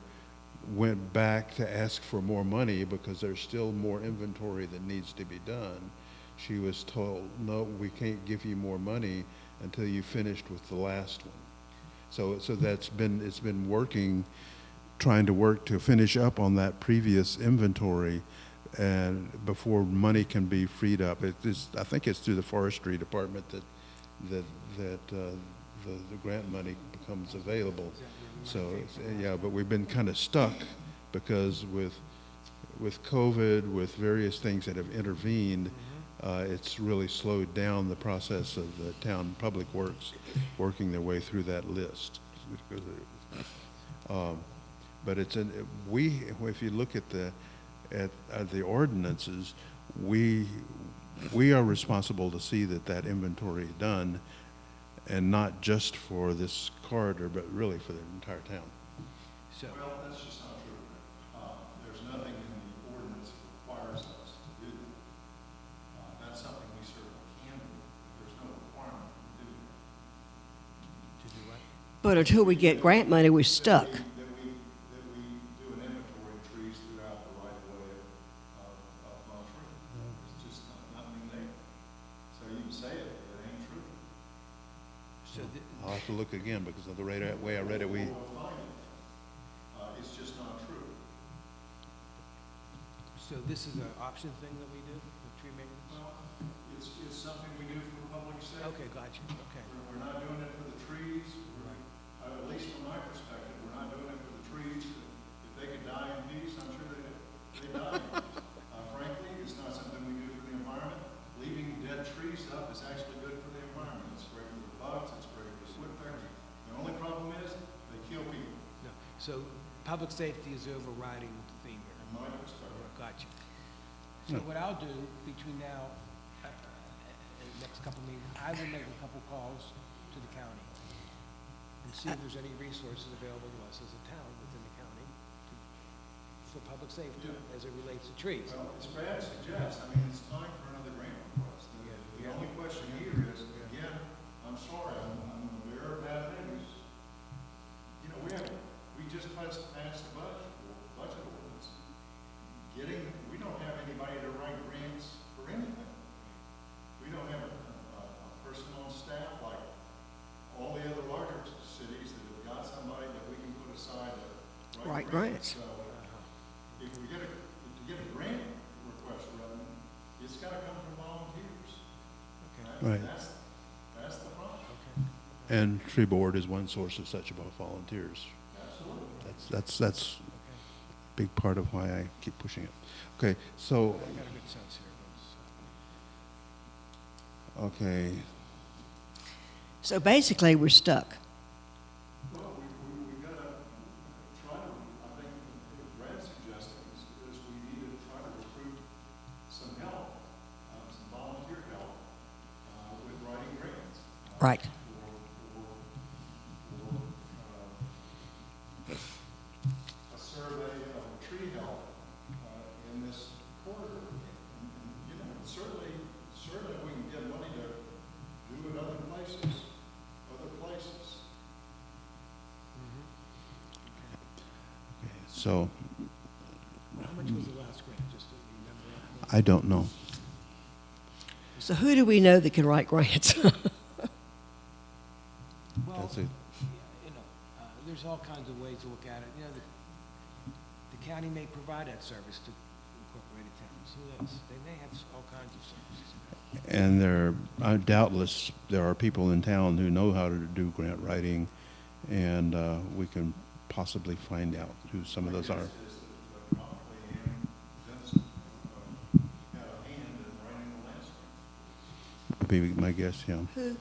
went back to ask for more money because there's still more inventory that needs to be done, she was told, no, we can't give you more money until you finished with the last one. So it's been working, trying to work to finish up on that previous inventory, and before money can be freed up. I think it's through the forestry department that the grant money becomes available. So, yeah, but we've been kind of stuck because with COVID, with various things that have intervened, it's really slowed down the process of the town public works working their way through that list. But if you look at the ordinances, we are responsible to see that inventory is done, and not just for this corridor, but really for the entire town. So, Well, that's just not true. There's nothing in the ordinance that requires us to do that. That's something we certainly can do. There's no requirement to do that. to do what? But until we get grant money, we're stuck. That we do an inventory of trees throughout the right of way of Montreal. It's just nothing there. So you can say it, but it ain't true. So, I'll have to look again because of the way I read it, We'll find it. It's just not true. so this is an option thing that we do, with tree maintenance? Well, it's something we do for public safety. Okay, gotcha, okay. We're not doing it for the trees. At least from my perspective, we're not doing it for the trees. If they could die in peace, I'm sure they die in peace. Frankly, it's not something we do for the environment. Leaving dead trees up is actually good for the environment. It's great for the bugs, it's great for the woodpeckers. The only problem is they kill people, No, so public safety is the overriding theme here. in my perspective. Gotcha. So what I'll do between now and the next couple meetings, I will make a couple calls to the county and see if there's any resources available to us as a town within the county for public safety as it relates to trees. Well, as Brad suggests, I mean, it's time for another grant request. The only question here is, again, I'm sorry, I'm the bearer of bad news. You know, we just passed the budget ordinance. We don't have anybody to write grants for anything. We don't have a person on staff like all the other larger cities that have got somebody that we can put aside to Write grants. So if we get to get a grant request written, it's gotta come from volunteers. Okay. Right. That's the problem. Okay. And tree board is one source of such about volunteers. Absolutely. That's a big part of why I keep pushing it. Okay, so, I got a good sense here. okay, So basically, we're stuck. Well, we gotta try to, I think what Brad's suggesting is we need to try to recruit some help, some volunteer help, with writing grants. Right. For a survey of tree health, in this corridor. And, you know, certainly we can get money to do it other places. so How much was the last grant, just so you remember? I don't know. So who do we know that can write grants? Well, That's it. you know, there's all kinds of ways to look at it. You know, the county may provide that service to incorporated town. Who knows? They may have all kinds of services. And doubtless, there are people in town who know how to do grant writing, and we can possibly find out who some of those are. Is that probably Ann Jensen had a hand in writing the last one. Would be my guess, yeah. Who?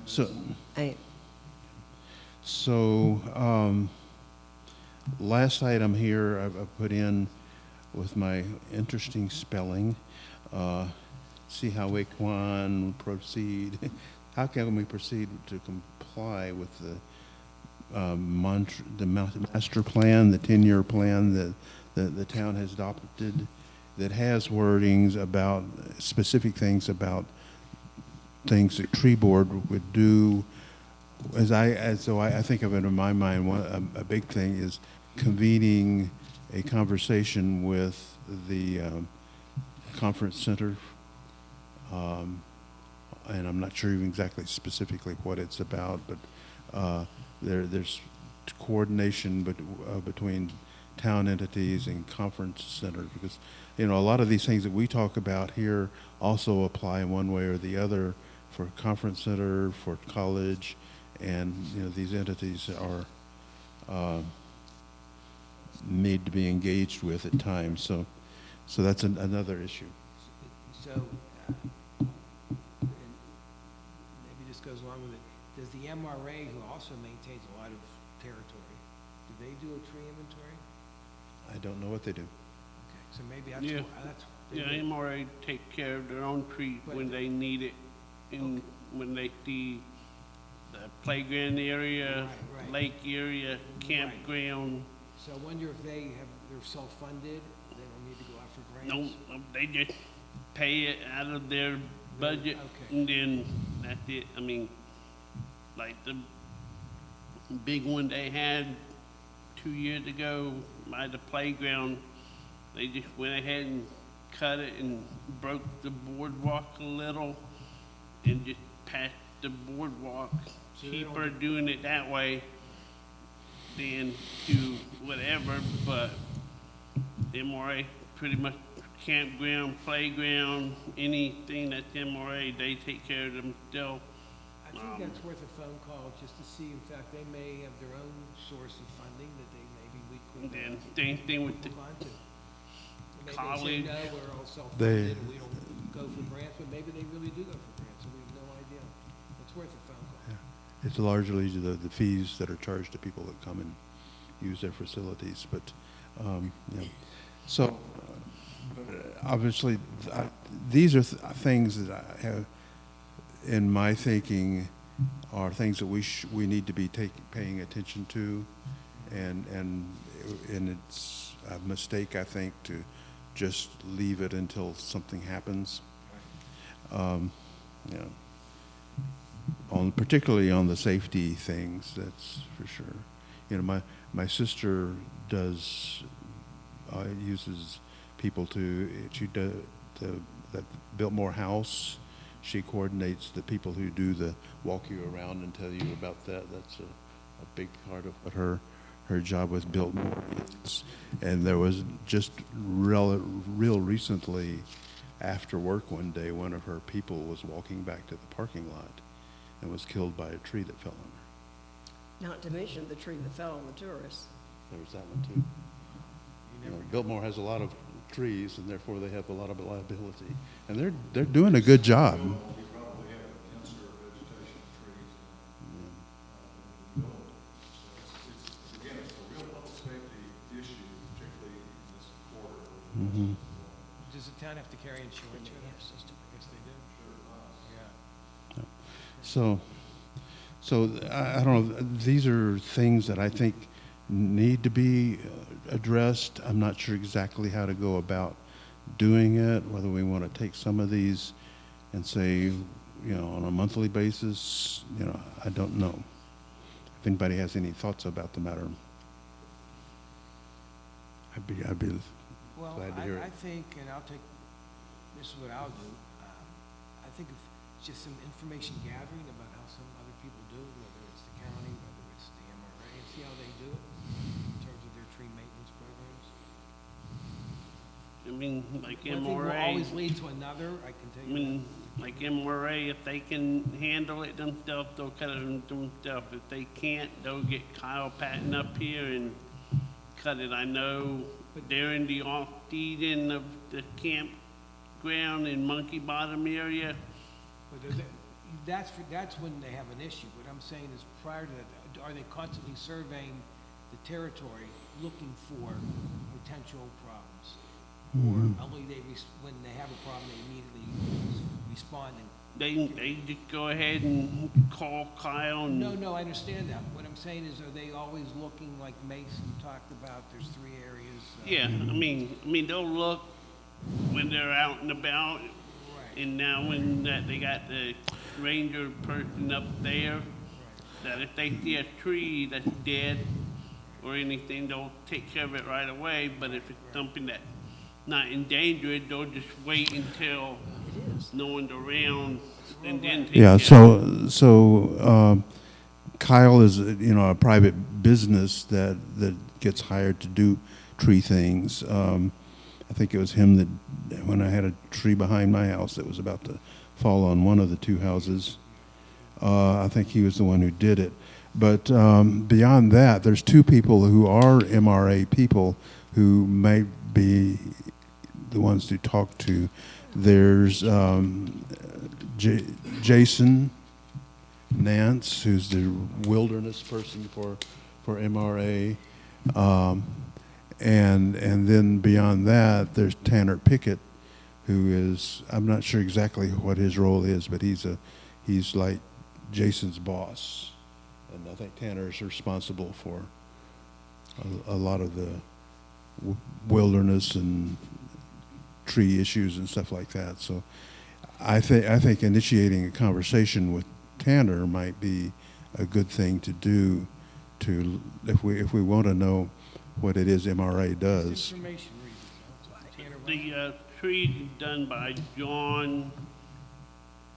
So, I, last item here I've put in with my interesting spelling. See how we can proceed. How can we proceed to comply with the master plan, the 10-year plan that the town has adopted, that has wordings about specific things about things that tree board would do. So I think of it in my mind, a big thing is convening a conversation with the conference center. And I'm not sure even exactly specifically what it's about, but there's coordination between town entities and conference center, because a lot of these things that we talk about here also apply in one way or the other for conference center, for college, and these entities are need to be engaged with at times. So that's another issue. So, and maybe this goes along with it, does the MRA, who also maintains a lot of territory, do they do a tree inventory? I don't know what they do. Okay, so maybe that's, Yeah. they Yeah, do. MRA take care of their own tree But- when they need it, and when they see the playground area, Right, right. lake area, campground. So I wonder if they're self-funded, they don't need to go out for No, grants? they just pay it out of their budget, Okay. and then that's it. I mean, like the big one they had 2 years ago by the playground, they just went ahead and cut it and broke the boardwalk a little and just patched the boardwalk. So they don't- Cheaper doing it that way than to whatever, but MRA pretty much campground, playground, anything that's MRA, they take care of themselves. I think that's worth a phone call, just to see, in fact, they may have their own source of funding that maybe we And could. then same thing with the Move on to. Maybe college. they say, no, we're all They- self-funded and we don't go for grants, but maybe they really do go for grants, and we have no idea. It's worth a phone call. It's largely the fees that are charged to people that come and use their facilities, but, so, obviously, these are things that I have, in my thinking, are things that we need to be paying attention to, and it's a mistake, I think, to just leave it until something happens. Particularly on the safety things, that's for sure. My sister uses people that Biltmore House. She coordinates the people who do the walk you around and tell you about that. That's a big part of what her job with Biltmore is. And there was just real recently, after work one day, one of her people was walking back to the parking lot and was killed by a tree that fell on her. not to mention the tree that fell on the tourists. There was that one too. Biltmore has a lot of trees, and therefore they have a lot of liability. And they're doing a good job. We probably have a denser vegetation of trees in the building. So again, it's a real public safety issue, particularly in this quarter. Does the town have to carry insurance for that system? I guess they do. Yeah. So I don't know, these are things that I think need to be addressed. I'm not sure exactly how to go about doing it, whether we want to take some of these and say, on a monthly basis, I don't know. If anybody has any thoughts about the matter, I'd be Well, glad to hear it. I think, and this is what I'll do, I think if it's just some information gathering about how some other people do it, whether it's the county, whether it's the MRA, and see how they do it in terms of their tree maintenance programs. I mean, like One thing will MRA, always lead to another, I can I tell you. mean, like MRA, if they can handle it themselves, they'll cut it themselves. If they can't, they'll get Kyle Patton up here and cut it. I know they're in the off-season of the campground in Monkey Bottom area. But that's when they have an issue. What I'm saying is prior to that, are they constantly surveying the territory, looking for potential problems? Or only when they have a problem, they immediately respond and They just go ahead and call Kyle and. No, I understand that. What I'm saying is, are they always looking like Mason talked about, there's 3 areas? Yeah, I mean, they'll look when they're out and about, Right, and now when that they got the ranger person up there, that if they see a tree that's dead or anything, they'll take care of it right away, but if it's something that's not endangered, they'll just wait until no one's around and then take Yeah, care of it. so Kyle is, a private business that gets hired to do tree things. I think it was him that, when I had a tree behind my house that was about to fall on one of the 2 houses, I think he was the one who did it. But beyond that, there's 2 people who are MRA people who may be the ones to talk to. There's Jason Nance, who's the wilderness person for MRA, and then beyond that, there's Tanner Pickett, who is, I'm not sure exactly what his role is, but he's like Jason's boss, and I think Tanner is responsible for a lot of the wilderness and tree issues and stuff like that. So I think initiating a conversation with Tanner might be a good thing to do if we want to know what it is MRA does. information reasons, so Tanner, The tree done by John,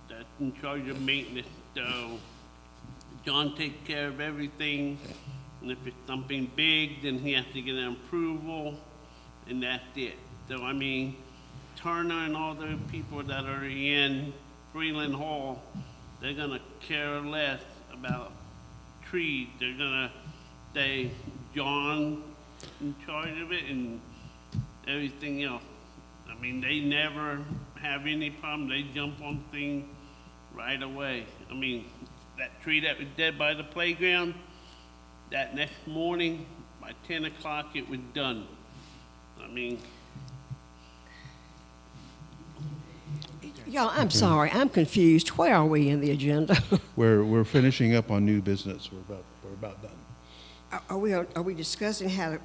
that's in charge of maintenance, so John takes care of everything, and if it's something big, then he has to get an approval, and that's it. So, I mean, Turner and all the people that are in Freeland Hall, they're gonna care less about trees. They're gonna say John in charge of it and everything else. I mean, they never have any problem. They jump on things right away. I mean, that tree that was dead by the playground, that next morning, by 10 o'clock, it was done. I mean, Y'all, I'm sorry, I'm confused. Where are we in the agenda? We're finishing up on new business. We're about done. Are we discussing how to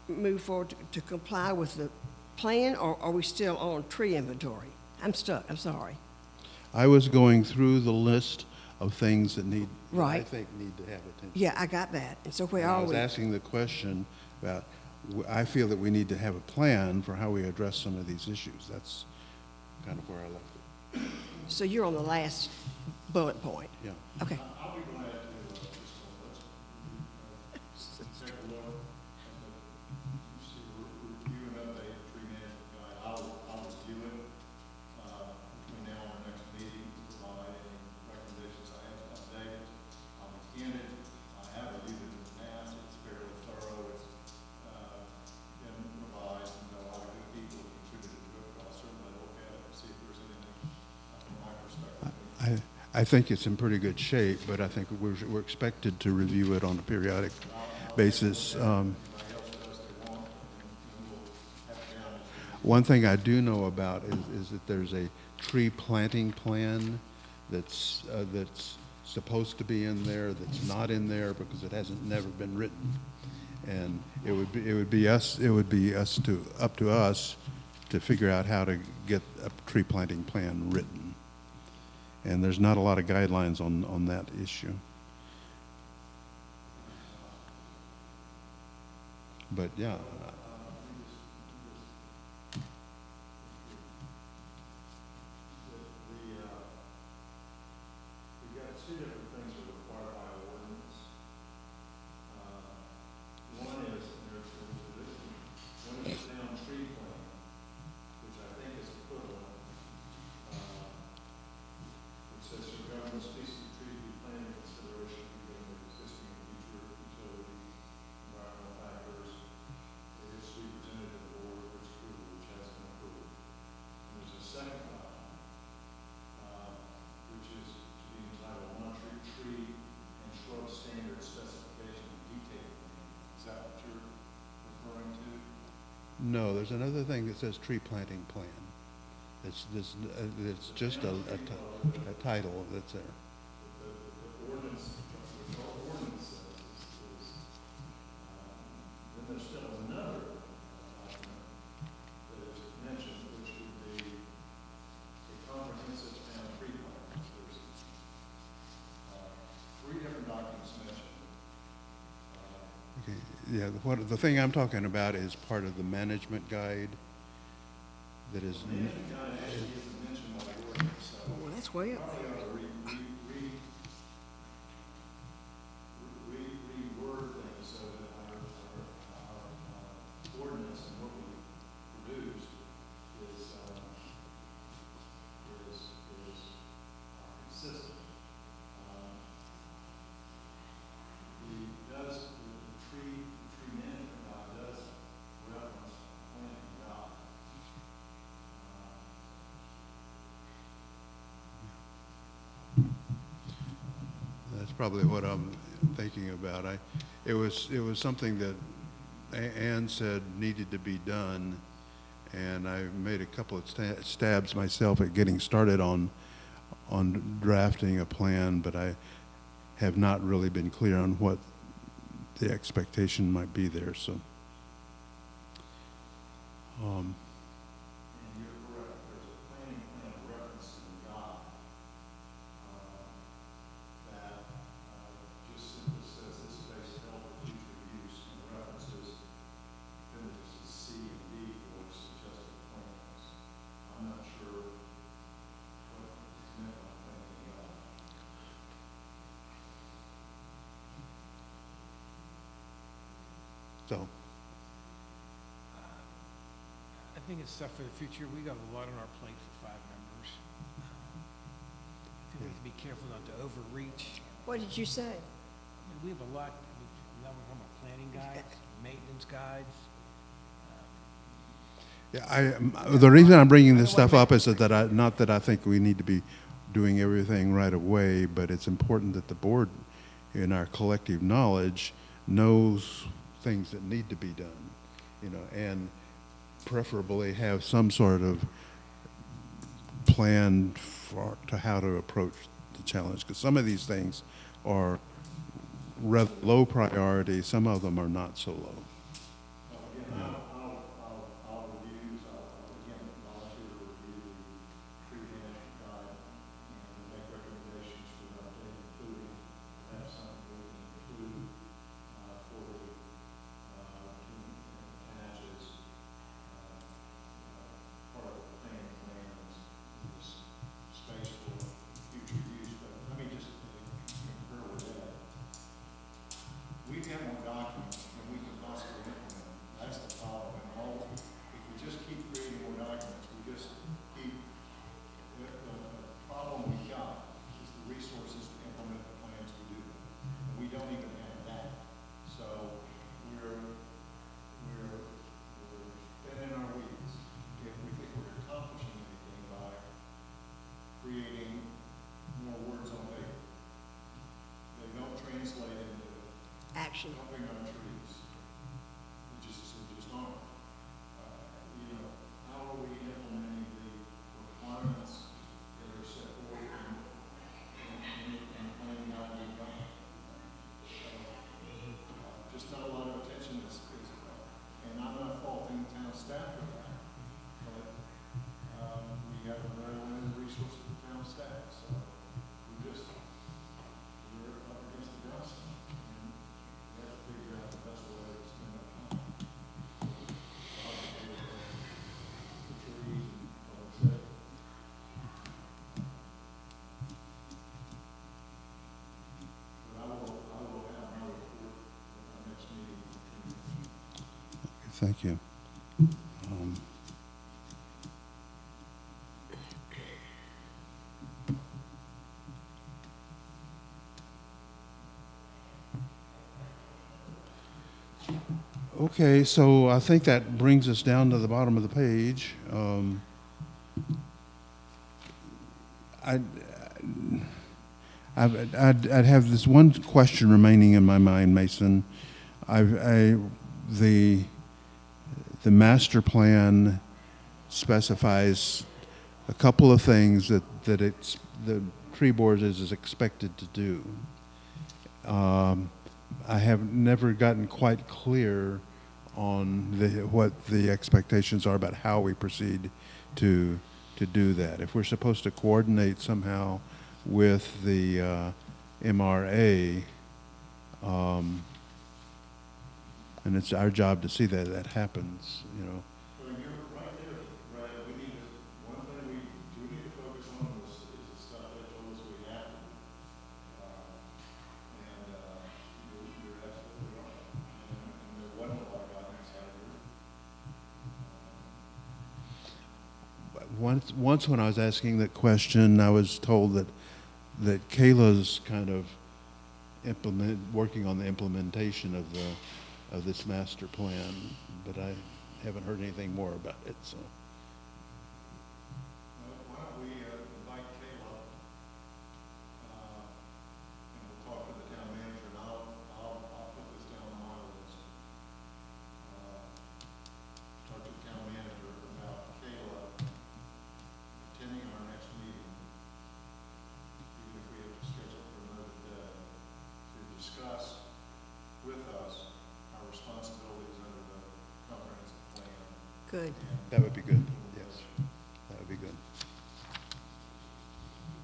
move forward to comply with the plan, or are we still on tree inventory? I'm stuck, I'm sorry. I was going through the list of things that I Right. think need to have attention. Yeah, I got that. And so where And I are was we? asking the question about, I feel that we need to have a plan for how we address some of these issues. That's kind of where I left it. So you're on the last bullet point? Yeah. Okay. I'll be glad to, just take a look and see, review and update the tree management guide. I'll review it, between now and our next meeting, provide any recommendations I have to update it. I'll begin it. I have reviewed it in the past. It's fairly thorough. It's, been revised, and a lot of good people have contributed to it, but I'll certainly look at it and see if there's anything, from my perspective. I think it's in pretty good shape, but I think we're expected to review it on a periodic basis. One thing I do know about is that there's a tree planting plan that's supposed to be in there, that's not in there because it hasn't never been written. And it would be up to us to figure out how to get a tree planting plan written. And there's not a lot of guidelines on that issue. But yeah, We've got 2 different things that are required by ordinance. One is, the town tree plan, No, there's another thing that says tree planting plan. It's just a title that's there. The ordinance, what our ordinance says is, then there's still another document that is mentioned, which would be a comprehensive town tree plan. There's three different documents mentioned. Okay, yeah, the thing I'm talking about is part of the management guide that is, Management guide actually isn't mentioned by the ordinance, so Well, that's way up probably there. ought to reword things so that our ordinance and what we produced is consistent. The tree management guide does reference planting guide. that's probably what I'm thinking about. It was something that Ann said needed to be done, and I made a couple of stabs myself at getting started on drafting a plan, but I have not really been clear on what the expectation might be there, so. And you're correct, there's a planning plan reference in the guide that just simply says this space held for future use and references appendices C and D for suggested plans. I'm not sure what is meant by planning guide. So, I think it's stuff for the future. We got a lot on our plate for 5 members. I think we have to be careful not to overreach. What did you say? I mean, we have a lot, now we're talking about planning guides, maintenance guides. yeah, the reason I'm bringing this stuff up is that not that I think we need to be doing everything right away, but it's important that the board, in our collective knowledge, knows things that need to be done, and preferably have some sort of plan to how to approach the challenge, because some of these things are rather low priority, some of them are not so low. Again, I'll review, again, volunteer to review the tree management guide and make recommendations for an update, including perhaps something we can include for the patches, part of the planning plans, this space for future use. But let me just concur with that. We have more documents than we can possibly implement. That's the problem. And if we just keep creating more documents, we just keep, the problem we got is the resources to implement the plans we do. And we don't even have that. So we're spinning our wheels. If we think we're accomplishing anything by creating more words on paper, they don't translate into Action. helping our trees. We just aren't. How are we implementing the requirements that are set forth in planning out we've done? Just not a lot of attention is, and I'm not faulting town staff for that, but, we have a very limited resource of the town staff, so we're up against the dust. And we have to figure out the best way to spend our time. The trees and all that. But I will have my report at our next meeting. Thank you. Um, Okay, so I think that brings us down to the bottom of the page. I'd have this one question remaining in my mind, Mason. The the master plan specifies a couple of things that the tree board is expected to do. I have never gotten quite clear on what the expectations are about how we proceed to do that. If we're supposed to coordinate somehow with the MRA, and it's our job to see that that happens, you know. Well, you're right there, Brad. We need to, one thing we do need to focus on is the stuff they told us we have to do. You're absolutely right. And there wasn't a lot of guidance out here. Once when I was asking that question, I was told that Kayla's kind of working on the implementation of this master plan, but I haven't heard anything more about it, so. Why don't we invite Kayla, and we'll talk to the town manager, and I'll put this down on my list. Talk to the town manager about Kayla attending our next meeting, even if we have to schedule for another day, to discuss with us our responsibilities under the comprehensive plan. Good. That would be good, yes. That would be good.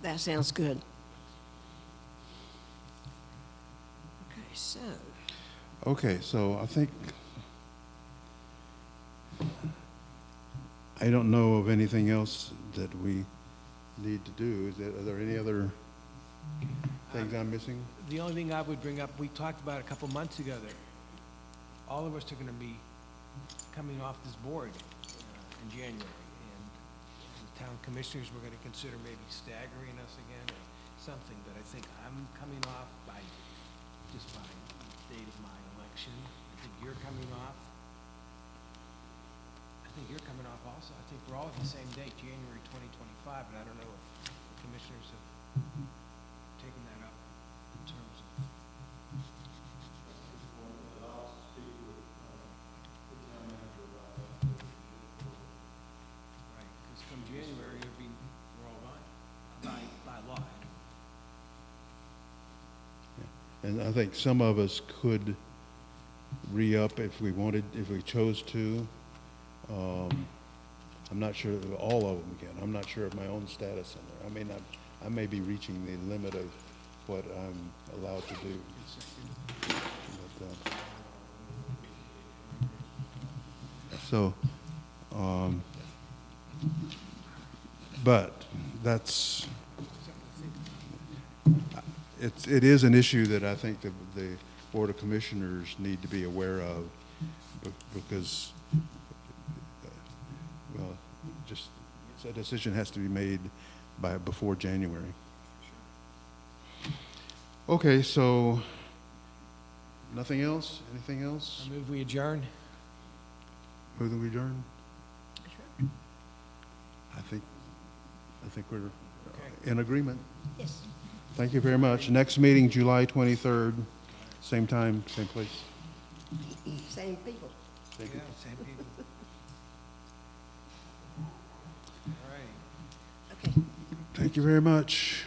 That sounds good. Okay, so, Okay, so I think, I don't know of anything else that we need to do. Are there any other things I'm missing? The only thing I would bring up, we talked about a couple months ago that all of us are gonna be coming off this board in January. And the town commissioners were gonna consider maybe staggering us again or something, but I think I'm coming off just by the date of my election. I think you're coming off. I think you're coming off also. I think we're all at the same date, January 2025, but I don't know if the commissioners have taken that up in terms of. I'll speak with the town manager about that. Right, because come January, we're all on, by law. And I think some of us could re-up if we wanted, if we chose to. I'm not sure that all of them can. I'm not sure of my own status in there. I may be reaching the limit of what I'm allowed to do. But that's, it is an issue that I think the Board of Commissioners need to be aware of because, well, just, a decision has to be made before January. Okay, so, nothing else? Anything else? I move we adjourn. Move that we adjourn? I think we're Okay. in agreement. yes. Thank you very much. Next meeting, July 23rd, same time, same place. Same people. Thank you. Yeah, same people. All right. Okay. Thank you very much.